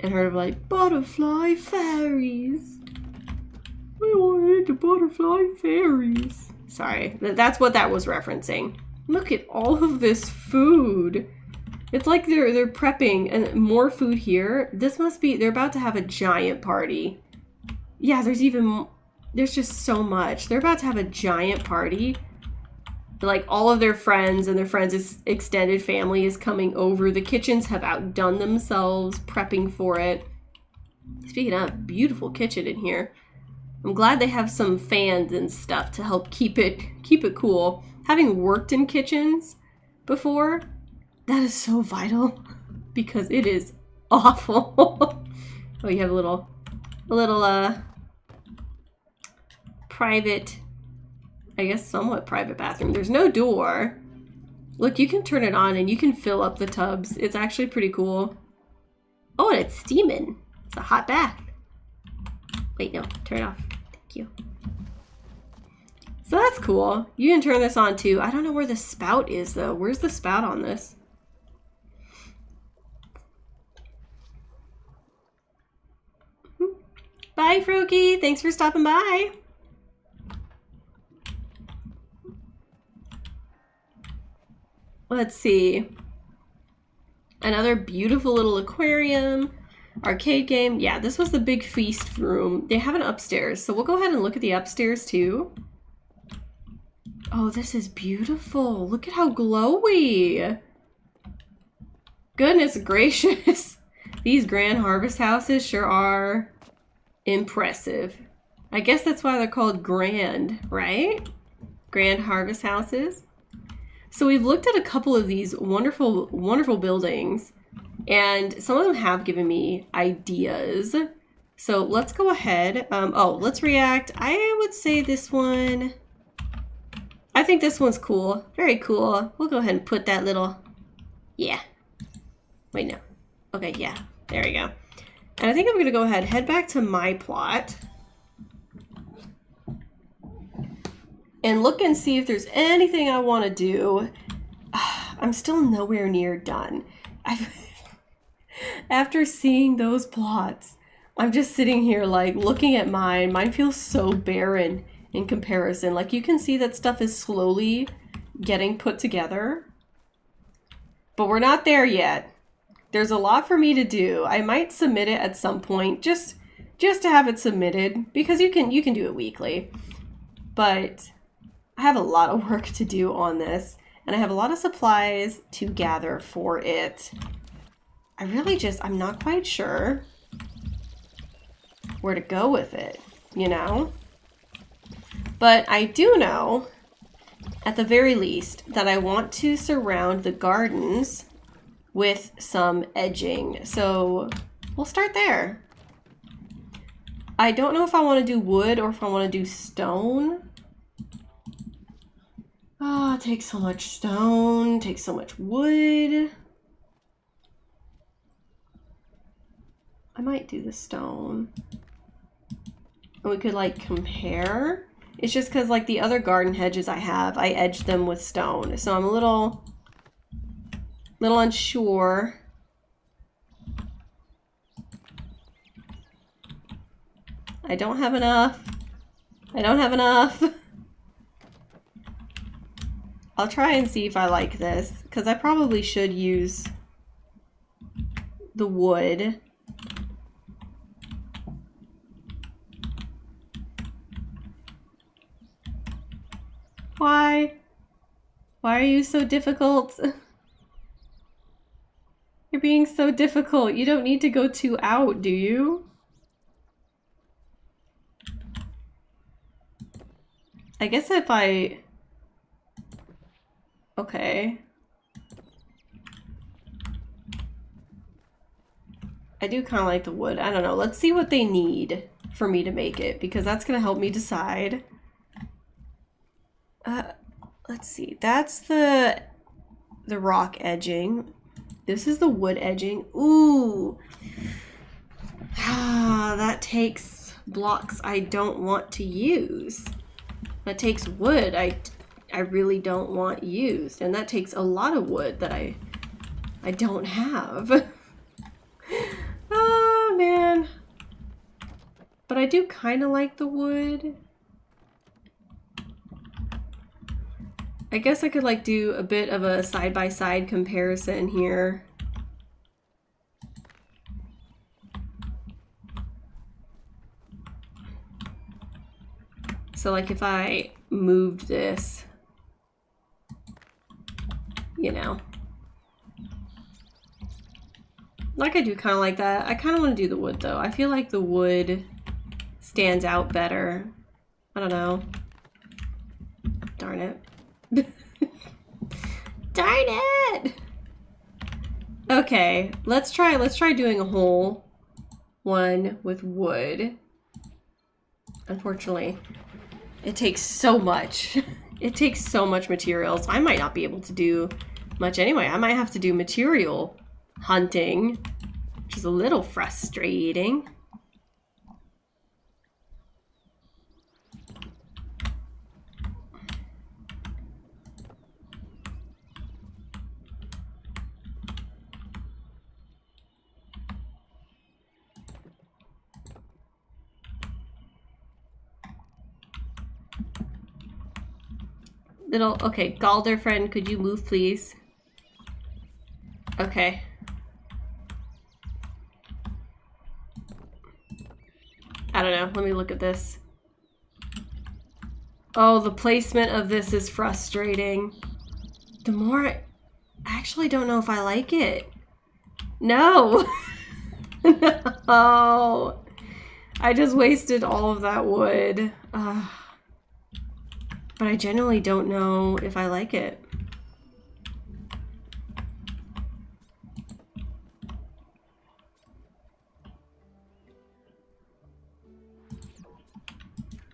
and heard of like butterfly fairies. I wanted the butterfly fairies. Sorry, that's what that was referencing. Look at all of this food. It's like they're prepping and more food here. This must be, they're about to have a giant party. Yeah, there's just so much. They're about to have a giant party. Like all of their friends and their friends' extended family is coming over. The kitchens have outdone themselves prepping for it. Speaking of, beautiful kitchen in here. I'm glad they have some fans and stuff to help keep it cool. Having worked in kitchens before, that is so vital because it is awful. Oh, you have a little private, I guess somewhat private bathroom. There's no door. Look, you can turn it on and you can fill up the tubs. It's actually pretty cool. Oh, and it's steaming. It's a hot bath. Wait, no, turn it off. Thank you. So that's cool. You can turn this on too. I don't know where the spout is though. Where's the spout on this? Bye, Froakie. Thanks for stopping by. Let's see. Another beautiful little aquarium. Arcade game. Yeah, this was the big feast room. They have an upstairs, so we'll go ahead and look at the upstairs too. Oh, this is beautiful. Look at how glowy. Goodness gracious. These grand harvest houses sure are impressive. I guess that's why they're called grand, right? Grand harvest houses. So we've looked at a couple of these wonderful, wonderful buildings, and some of them have given me ideas. So let's go ahead. Let's react. I would say this one. I think this one's cool. Very cool. We'll go ahead and put that little, yeah. Wait, no. Okay, yeah. There we go. And I think I'm going to go ahead, head back to my plot. And look and see if there's anything I want to do. I'm still nowhere near done. After seeing those plots, I'm just sitting here like looking at mine. Mine feels so barren in comparison. Like you can see that stuff is slowly getting put together. But we're not there yet. There's a lot for me to do. I might submit it at some point just to have it submitted because you can do it weekly. But I have a lot of work to do on this and I have a lot of supplies to gather for it. I'm not quite sure where to go with it, you know? But I do know, at the very least, that I want to surround the gardens with some edging. So we'll start there. I don't know if I want to do wood or if I want to do stone. Oh, it takes so much stone, takes so much wood. I might do the stone. And we could like compare. It's just because like the other garden hedges I have, I edged them with stone. So I'm a little unsure. I don't have enough. I'll try and see if I like this, because I probably should use the wood. Why? Why are you so difficult? You're being so difficult. You don't need to go too out, do you? I guess if I... Okay. I do kind of like the wood. I don't know. Let's see what they need for me to make it, because that's going to help me decide. Let's see. That's the rock edging. This is the wood edging. Ooh. That takes blocks I don't want to use. That takes wood I really don't want used. And that takes a lot of wood that I I don't have. Oh, man. But I do kind of like the wood. I guess I could like do a bit of a side-by-side comparison here. So like if I moved this, you know, like I do kind of like that. I kind of want to do the wood though. I feel like the wood stands out better. I don't know. Darn it. Darn it! Okay, let's try doing a whole one with wood. Unfortunately, it takes so much. It takes so much material, so I might not be able to do much anyway. I might have to do material hunting, which is a little frustrating. Okay, Galdur friend, could you move please? Okay. I don't know, let me look at this. Oh, the placement of this is frustrating. The more I actually don't know if I like it. No! No! I just wasted all of that wood. But I genuinely don't know if I like it.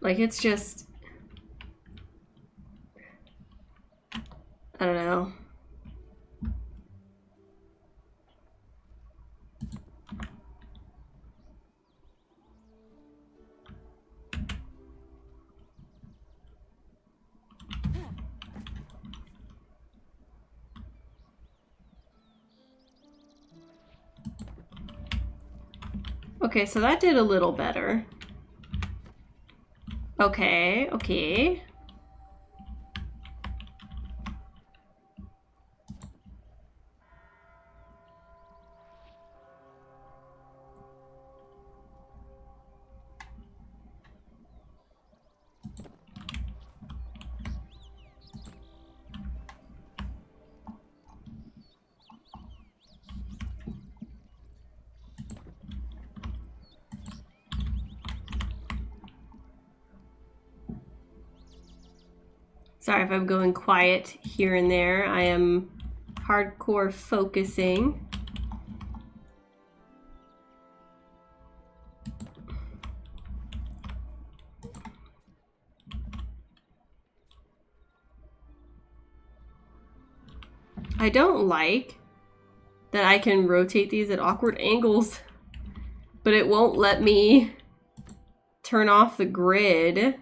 Like, it's just... I don't know. Okay, so that did a little better. Okay, okay. Sorry if I'm going quiet here and there. I am hardcore focusing. I don't like that I can rotate these at awkward angles, but it won't let me turn off the grid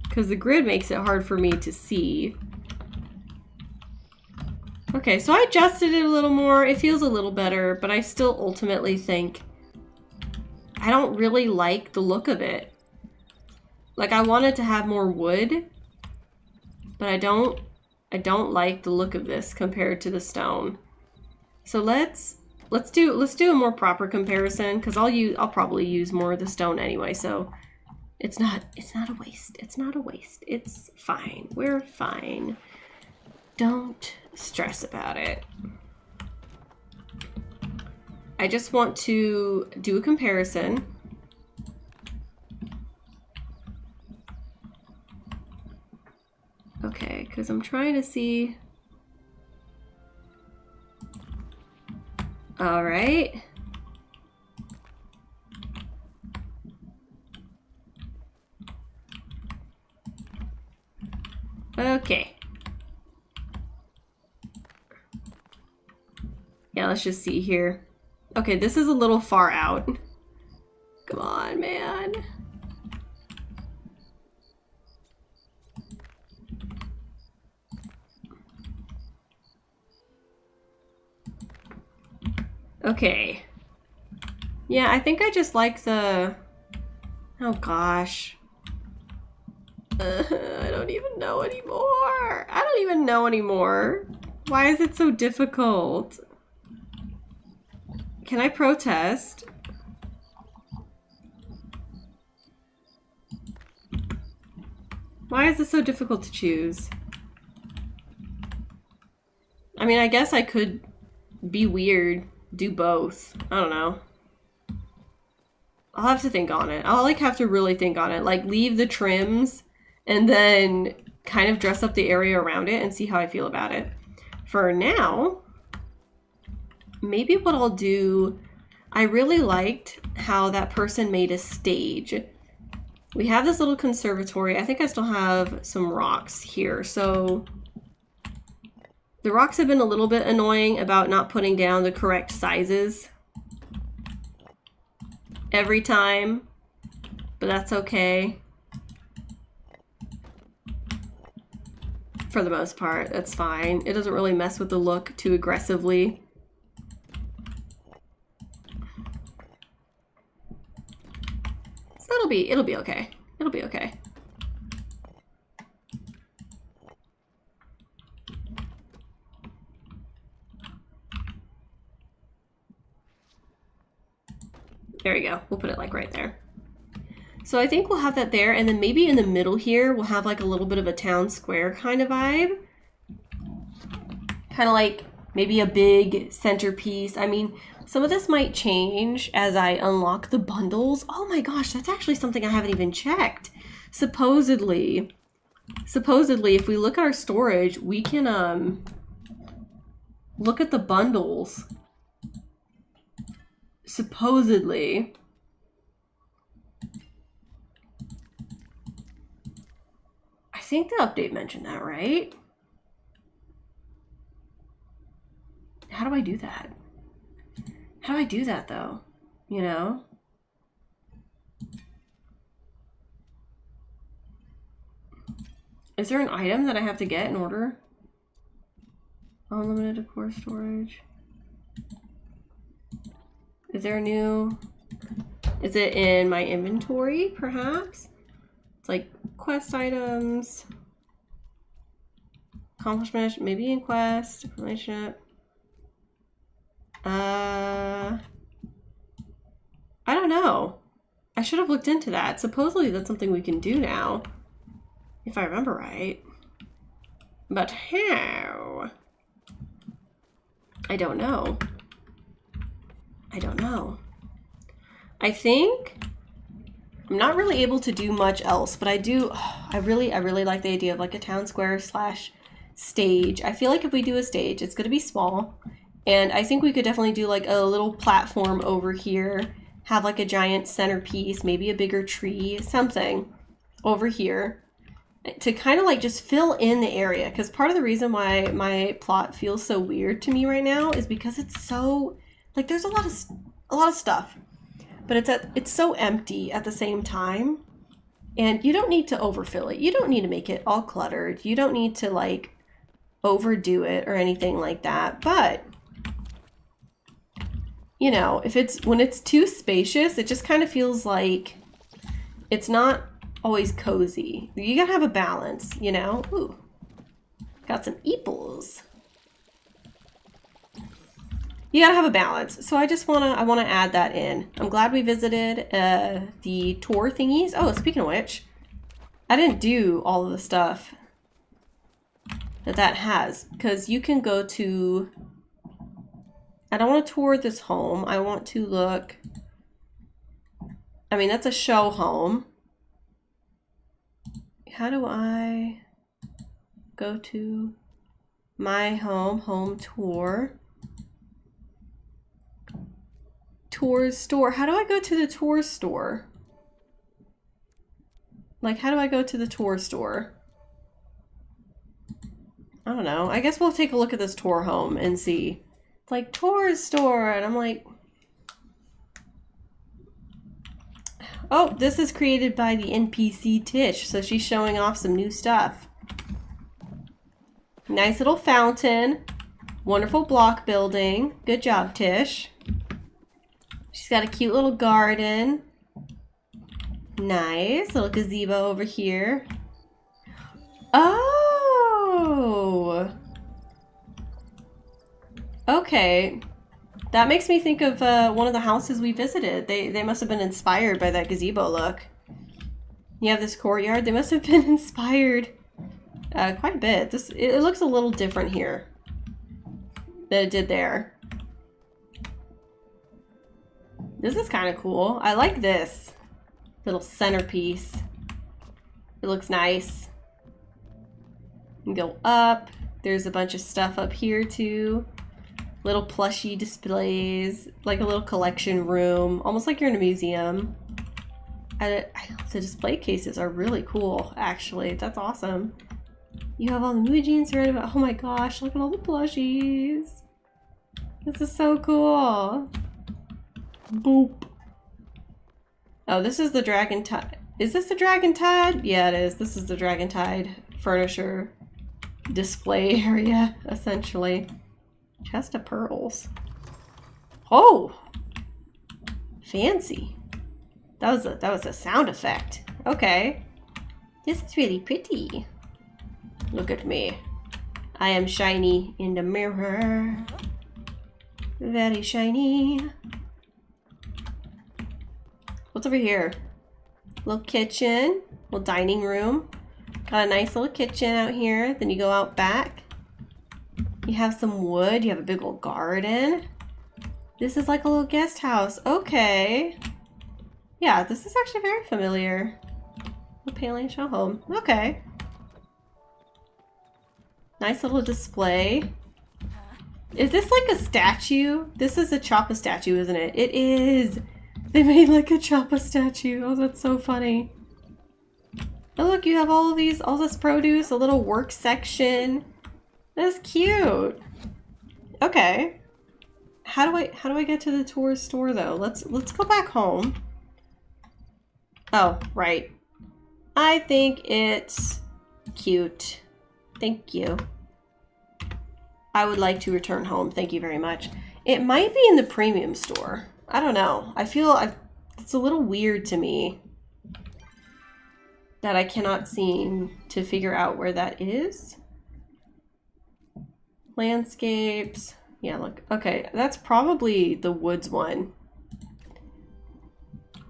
because the grid makes it hard for me to see. Okay, so I adjusted it a little more. It feels a little better, but I still ultimately think I don't really like the look of it. Like, I wanted to have more wood, but I don't like the look of this compared to the stone. So let's do a more proper comparison, because I'll probably use more of the stone anyway, so it's not a waste. It's not a waste. It's fine. We're fine. Don't stress about it. I just want to do a comparison. Okay, because I'm trying to see. All right. Okay. Yeah, let's just see here. Okay, this is a little far out. Come on, man. Okay. Yeah, I think I just like the... Oh gosh. I don't even know anymore. I don't even know anymore. Why is it so difficult? Can I protest? Why is it so difficult to choose? I mean, I guess I could be weird, do both. I don't know. I'll have to think on it. I'll like have to really think on it. Like leave the trims and then kind of dress up the area around it and see how I feel about it. For now, maybe what I'll do, I really liked how that person made a stage. We have this little conservatory. I think I still have some rocks here. So the rocks have been a little bit annoying about not putting down the correct sizes every time, but that's okay. For the most part, that's fine. It doesn't really mess with the look too aggressively. So it'll be okay. It'll be okay. There you go. We'll put it like right there. So I think we'll have that there, and then maybe in the middle here, we'll have like a little bit of a town square kind of vibe. Kind of like maybe a big centerpiece. I mean, some of this might change as I unlock the bundles. Oh my gosh, that's actually something I haven't even checked. Supposedly, if we look at our storage, we can look at the bundles. Supposedly. I think the update mentioned that, right? How do I do that? How do I do that though? You know? Is there an item that I have to get in order? Unlimited core storage. Is there a new... Is it in my inventory, perhaps? It's like quest items. Accomplishment, maybe in quest. Relationship. I don't know. I should have looked into that. Supposedly that's something we can do now. If I remember right. But how? I don't know. I don't know. I think I'm not really able to do much else, but I do. I really like the idea of like a town square slash stage. I feel like if we do a stage, it's going to be small, and I think we could definitely do like a little platform over here, have like a giant centerpiece, maybe a bigger tree, something over here to kind of like just fill in the area. Because part of the reason why my plot feels so weird to me right now is because it's so like there's a lot of stuff. But it's so empty at the same time. And you don't need to overfill it. You don't need to make it all cluttered. You don't need to like overdo it or anything like that. But you know, when it's too spacious, it just kind of feels like it's not always cozy. You gotta have a balance, you know? Ooh, got some eeples. You gotta have a balance. So I wanna add that in. I'm glad we visited the tour thingies. Oh, speaking of which, I didn't do all of the stuff that has, because you can go to, I don't want to tour this home. I want to look, I mean, that's a show home. How do I go to my home tour? Tours store. How do I go to the tour store? Like, how do I go to the tour store? I don't know. I guess we'll take a look at this tour home and see. It's like tour store, and I'm like, oh, this is created by the NPC Tish, so she's showing off some new stuff. Nice little fountain. Wonderful block building. Good job, Tish. She's got a cute little garden. Nice. Little gazebo over here. Oh! Okay. That makes me think of one of the houses we visited. They must have been inspired by that gazebo look. You have this courtyard. They must have been inspired quite a bit. It looks a little different here than it did there. This is kind of cool. I like this little centerpiece. It looks nice. You can go up. There's a bunch of stuff up here too. Little plushy displays, like a little collection room, almost like you're in a museum. The display cases are really cool, actually. That's awesome. You have all the Mujians surrounded by, oh my gosh, look at all the plushies. This is so cool. Boop. Oh, this is the Dragon Tide. Is this the Dragon Tide? Yeah, it is. This is the Dragon Tide furniture display area, essentially. Chest of pearls. Oh! Fancy. That was a sound effect. Okay. This is really pretty. Look at me. I am shiny in the mirror. Very shiny. What's over here? Little kitchen. Little dining room. Got a nice little kitchen out here. Then you go out back. You have some wood. You have a big old garden. This is like a little guest house. Okay. Yeah, this is actually very familiar. The Palia show home. Okay. Nice little display. Is this like a statue? This is a Choppa statue, isn't it? It is. They made like a Choppa statue. Oh, that's so funny. Oh, look, you have all this produce, a little work section. That's cute. Okay. How do I get to the tourist store though? Let's go back home. Oh, right. I think it's cute. Thank you. I would like to return home. Thank you very much. It might be in the premium store. I don't know. I feel it's a little weird to me that I cannot seem to figure out where that is. Landscapes. Yeah, look. Okay, that's probably the woods one.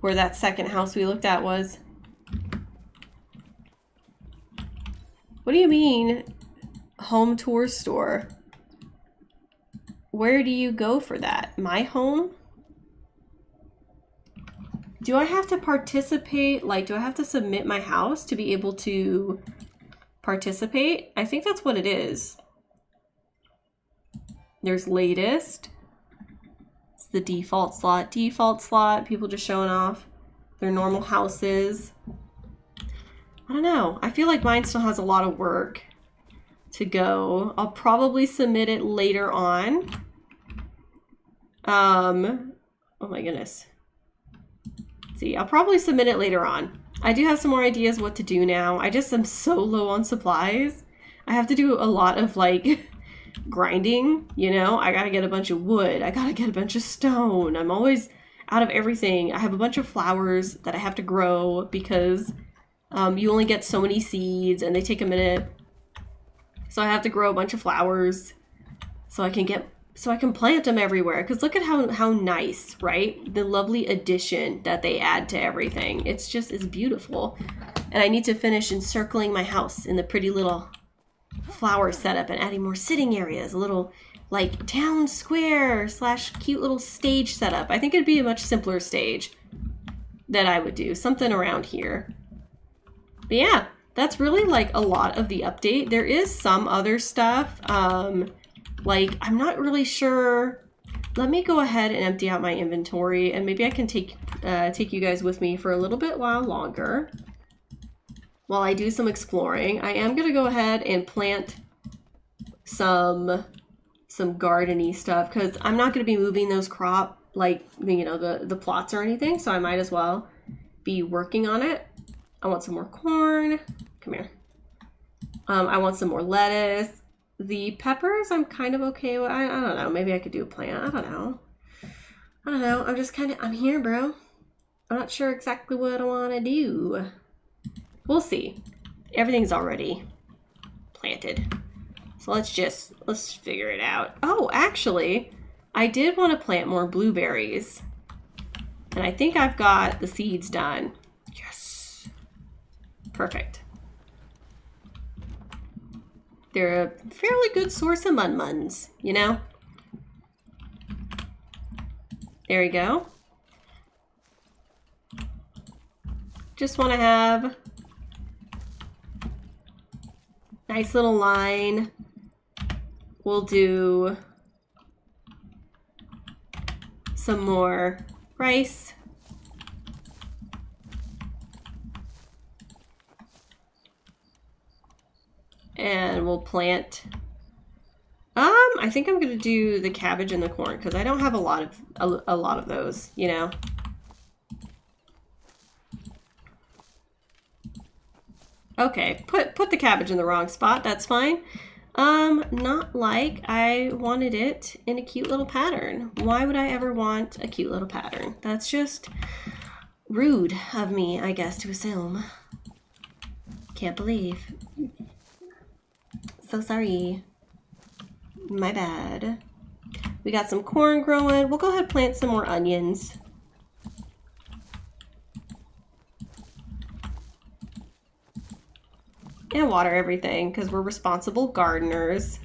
Where that second house we looked at was. What do you mean, home tour store? Where do you go for that? My home? Do I have to participate? Like, do I have to submit my house to be able to participate? I think that's what it is. There's latest. It's the default slot. Default slot. People just showing off their normal houses. I don't know. I feel like mine still has a lot of work to go. I'll probably submit it later on. Oh my goodness. Let's see, I'll probably submit it later on. I do have some more ideas what to do now. I just am so low on supplies. I have to do a lot of like grinding, you know? I gotta get a bunch of wood. I gotta get a bunch of stone. I'm always out of everything. I have a bunch of flowers that I have to grow because you only get so many seeds and they take a minute. So I have to grow a bunch of flowers so I can plant them everywhere. Because look at how nice, right? The lovely addition that they add to everything. It's beautiful. And I need to finish encircling my house in the pretty little flower setup and adding more sitting areas. A little like town square / cute little stage setup. I think it'd be a much simpler stage that I would do. Something around here. But yeah, that's really like a lot of the update. There is some other stuff. Like, I'm not really sure. Let me go ahead and empty out my inventory and maybe I can take you guys with me for a little bit while longer. While I do some exploring, I am going to go ahead and plant some garden-y stuff because I'm not going to be moving those the plots or anything, so I might as well be working on it. I want some more corn. Come here. I want some more lettuce. The peppers I'm kind of okay with. I don't know. Maybe I could do a plant. I don't know. I don't know. I'm here, bro. I'm not sure exactly what I want to do. We'll see. Everything's already planted. So let's figure it out. Oh, actually, I did want to plant more blueberries. And I think I've got the seeds done. Yes. Perfect. They're a fairly good source of mun-muns, you know? There we go. Just want to have nice little line. We'll do some more rice. And we'll plant. I think I'm gonna do the cabbage and the corn because I don't have a lot of those, you know. Okay, put the cabbage in the wrong spot. That's fine. Not like I wanted it in a cute little pattern. Why would I ever want a cute little pattern? That's just rude of me, I guess, to assume. Can't believe. So sorry. My bad. We got some corn growing. We'll go ahead and plant some more onions. And water everything because we're responsible gardeners.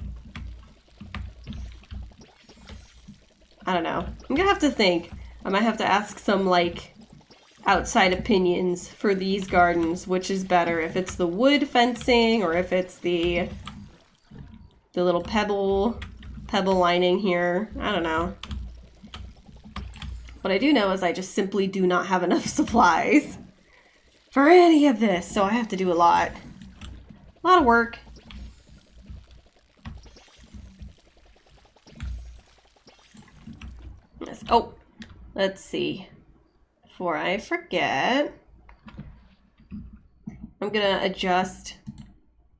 I don't know. I'm gonna have to think. I might have to ask some like outside opinions for these gardens, which is better, if it's the wood fencing or if it's the little pebble lining here. I don't know. What I do know is I just simply do not have enough supplies for any of this, so I have to do a lot. A lot of work. Yes. Oh, let's see. Before I forget, I'm gonna adjust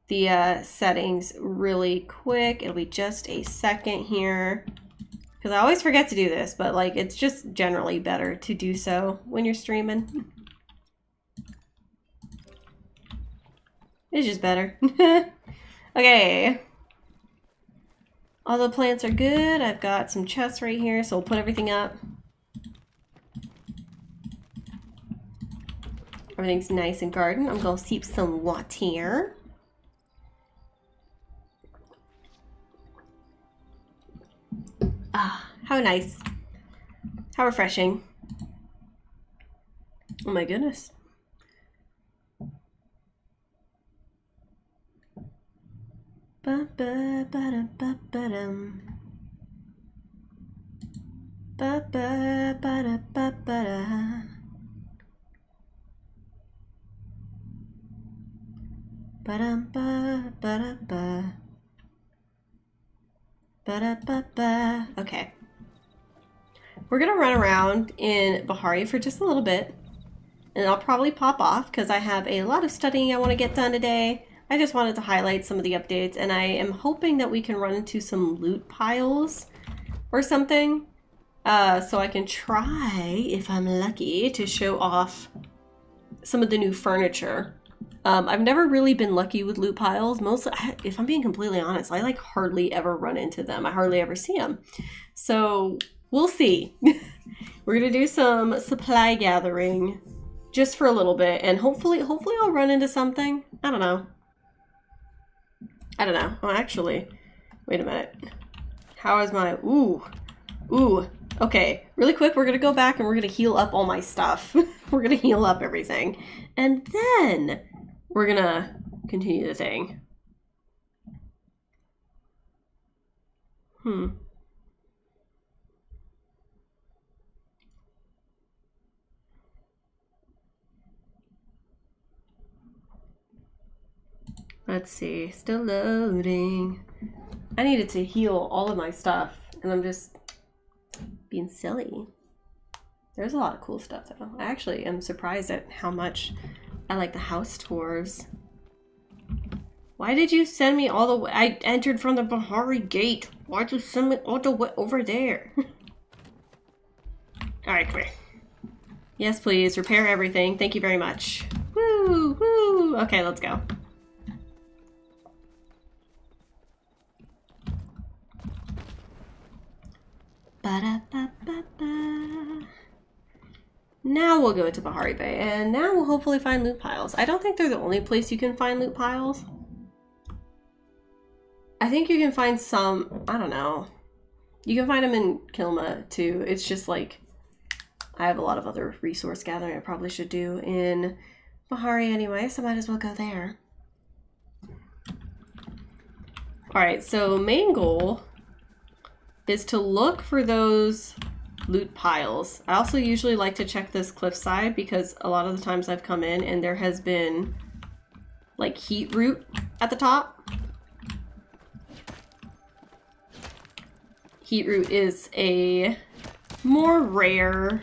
the settings really quick. It'll be just a second here because I always forget to do this, but like it's just generally better to do so when you're streaming. It's just better. Okay. All the plants are good. I've got some chests right here, so we'll put everything up. Everything's nice and garden. I'm gonna sip some water. Ah, how nice. How refreshing. Oh my goodness. Ba ba ba da ba ba dum. Ba ba ba da ba ba da. Ba dum ba ba da ba. Ba da ba ba. Okay. We're gonna run around in Bahari for just a little bit, and I'll probably pop off because I have a lot of studying I want to get done today. I just wanted to highlight some of the updates, and I am hoping that we can run into some loot piles or something, so I can try, if I'm lucky, to show off some of the new furniture. I've never really been lucky with loot piles. Mostly, if I'm being completely honest, I like hardly ever run into them. I hardly ever see them. So we'll see. We're gonna do some supply gathering just for a little bit, and hopefully I'll run into something. I don't know. Oh, actually, wait a minute. How is my, ooh. Okay, really quick, we're gonna go back and we're gonna heal up all my stuff. We're gonna heal up everything. And then we're gonna continue the thing. Let's see, still loading. I needed to heal all of my stuff, and I'm just being silly. There's a lot of cool stuff though. I actually am surprised at how much I like the house tours. Why did you send me all the way? I entered from the Bahari gate. Why'd you send me all the way over there? Alright, come here. Yes, please. Repair everything. Thank you very much. Woo! Woo! Okay, let's go. Ba-da-ba-ba-ba. Now we'll go to Bahari Bay, and now we'll hopefully find loot piles. I don't think they're the only place you can find loot piles. I think you can find some, I don't know. You can find them in Kilma too. It's just like, I have a lot of other resource gathering I probably should do in Bahari anyway, so might as well go there. Alright, so main goal is to look for those loot piles. I also usually like to check this cliffside because a lot of the times I've come in and there has been like heat root at the top. Heat root is a more rare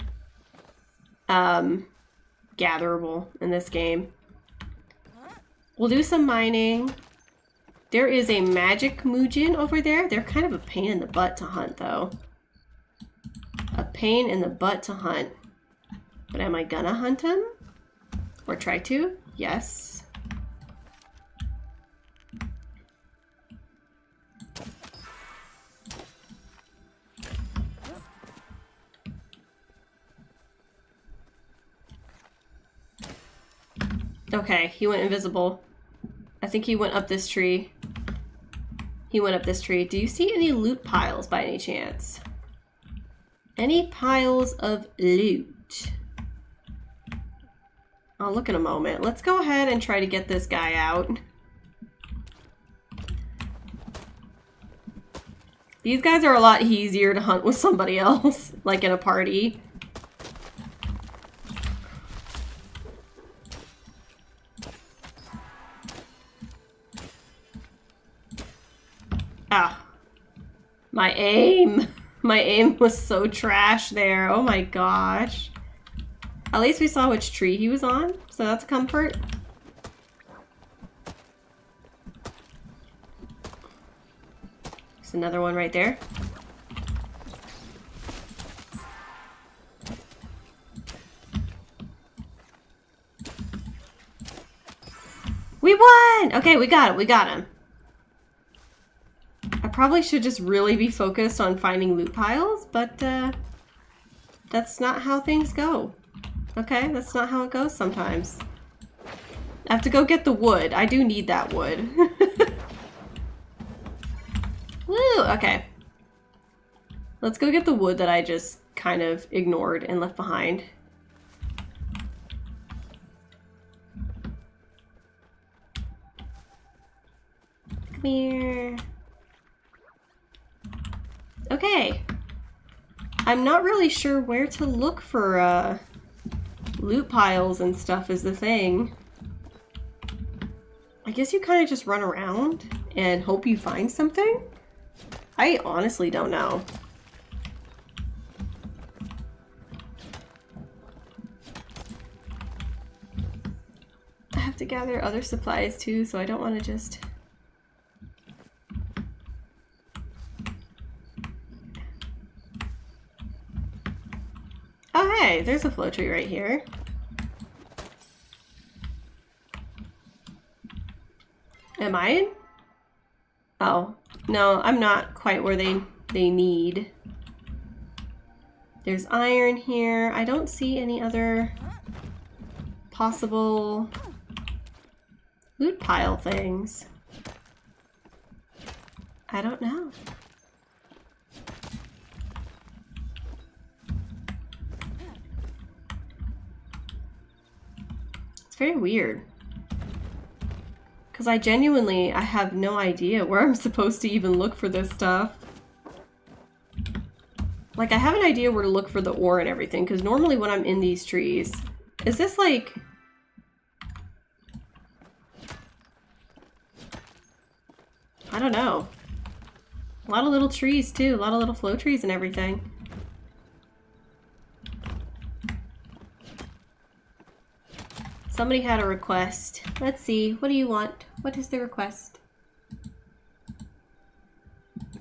gatherable in this game. We'll do some mining. There is a magic Mujin over there. They're kind of a pain in the butt to hunt, though. A pain in the butt to hunt. But am I gonna hunt him? Or try to? Yes. Okay, he went invisible. I think he went up this tree. He went up this tree. Do you see any loot piles by any chance? Any piles of loot? I'll look in a moment. Let's go ahead and try to get this guy out. These guys are a lot easier to hunt with somebody else, like in a party. Ah, my aim. My aim was so trash there. Oh my gosh. At least we saw which tree he was on, so that's a comfort. There's another one right there. We won! Okay, we got it. We got him. I probably should just really be focused on finding loot piles, but that's not how things go. Okay, that's not how it goes sometimes. I have to go get the wood. I do need that wood. Woo, okay. Let's go get the wood that I just kind of ignored and left behind. Come here. Okay. I'm not really sure where to look for loot piles and stuff is the thing. I guess you kind of just run around and hope you find something? I honestly don't know. I have to gather other supplies too, so I don't want to just... Oh hey, there's a flow tree right here. Am I in? Oh, no, I'm not quite where they need. There's iron here. I don't see any other possible loot pile things. I don't know. It's very weird. Because I have no idea where I'm supposed to even look for this stuff. Like, I have an idea where to look for the ore and everything, because normally when I'm in these trees... Is this like... I don't know. A lot of little trees too, a lot of little flow trees and everything. Somebody had a request. Let's see, what do you want? What is the request?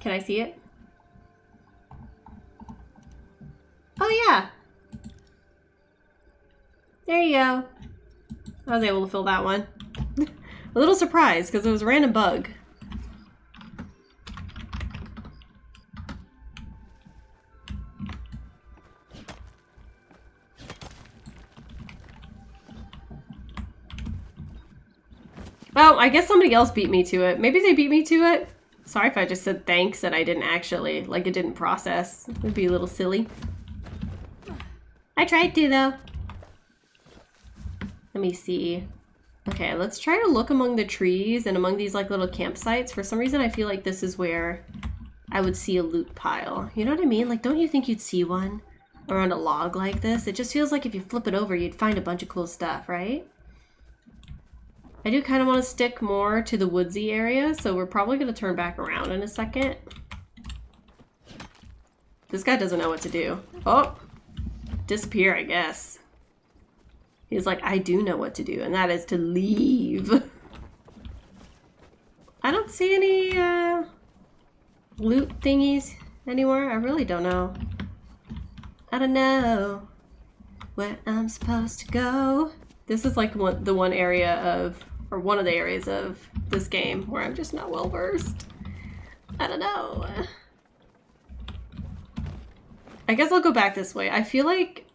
Can I see it? Oh yeah, There you go. I was able to fill that one. A little surprised because it was a random bug. Oh, I guess somebody else beat me to it. Maybe they beat me to it. Sorry if I just said thanks and I didn't actually, like it didn't process. It would be a little silly. I tried to though. Let me see. Okay, let's try to look among the trees and among these like little campsites. For some reason I feel like this is where I would see a loot pile. You know what I mean? Like, don't you think you'd see one around a log like this? It just feels like if you flip it over, you'd find a bunch of cool stuff, right? I do kind of want to stick more to the woodsy area, so we're probably going to turn back around in a second. This guy doesn't know what to do. Oh, disappear, I guess. He's like, I do know what to do, and that is to leave. I don't see any loot thingies anywhere. I really don't know. I don't know where I'm supposed to go. This is like the one area of, or one of the areas of this game where I'm just not well versed. I don't know. I guess I'll go back this way. I feel like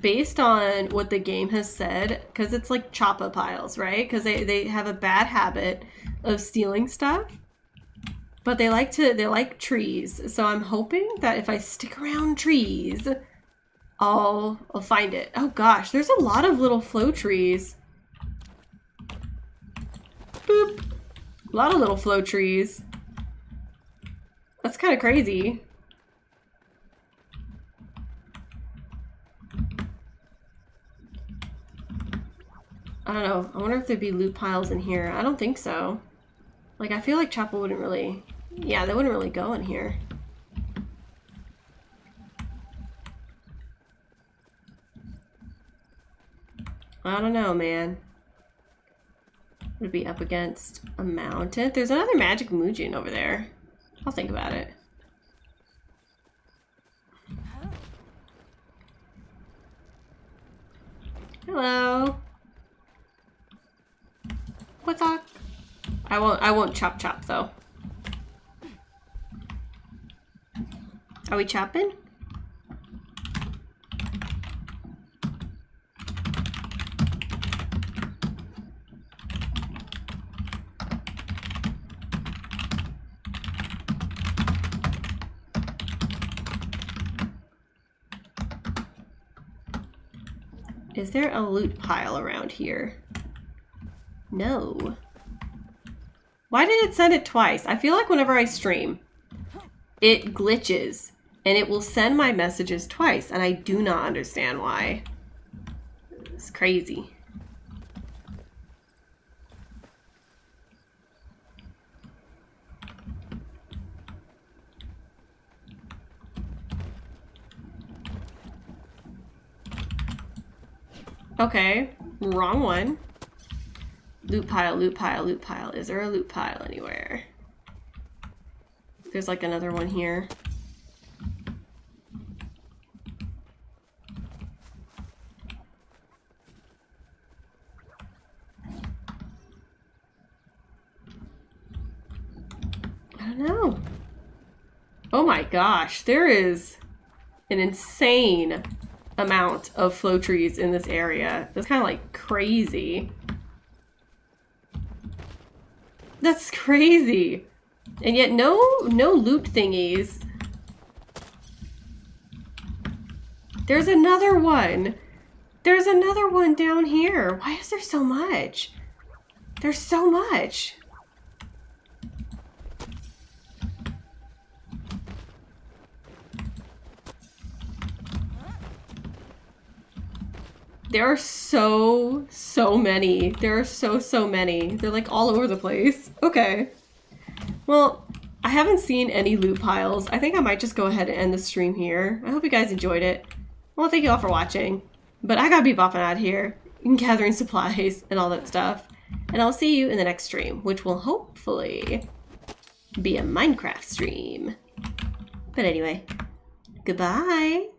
based on what the game has said, because it's like choppa piles, right? Because they have a bad habit of stealing stuff, but they like trees. So I'm hoping that if I stick around trees, I'll find it. Oh gosh, there's a lot of little flow trees. Boop. A lot of little flow trees. That's kind of crazy. I don't know. I wonder if there'd be loot piles in here. I don't think so. Like, I feel like Chapel wouldn't really... Yeah, they wouldn't really go in here. I don't know, man. Would it be up against a mountain? There's another magic Mujin over there. I'll think about it. Hello. What's up? I won't chop though. Are we chopping? Is there a loot pile around here? No. Why did it send it twice? I feel like whenever I stream, it glitches and it will send my messages twice, and I do not understand why. It's crazy. Okay, wrong one. Loot pile, loot pile, loot pile. Is there a loot pile anywhere? There's like another one here. I don't know. Oh my gosh, there is an insane amount of flow trees in this area. That's kind of like crazy. That's crazy. And yet no loot thingies. There's another one. There's another one down here. Why is there so much? There's so much. There are so many. There are so many. They're like all over the place. Okay. Well, I haven't seen any loot piles. I think I might just go ahead and end the stream here. I hope you guys enjoyed it. Well, thank you all for watching. But I gotta be bopping out here and gathering supplies and all that stuff. And I'll see you in the next stream, which will hopefully be a Minecraft stream. But anyway, goodbye.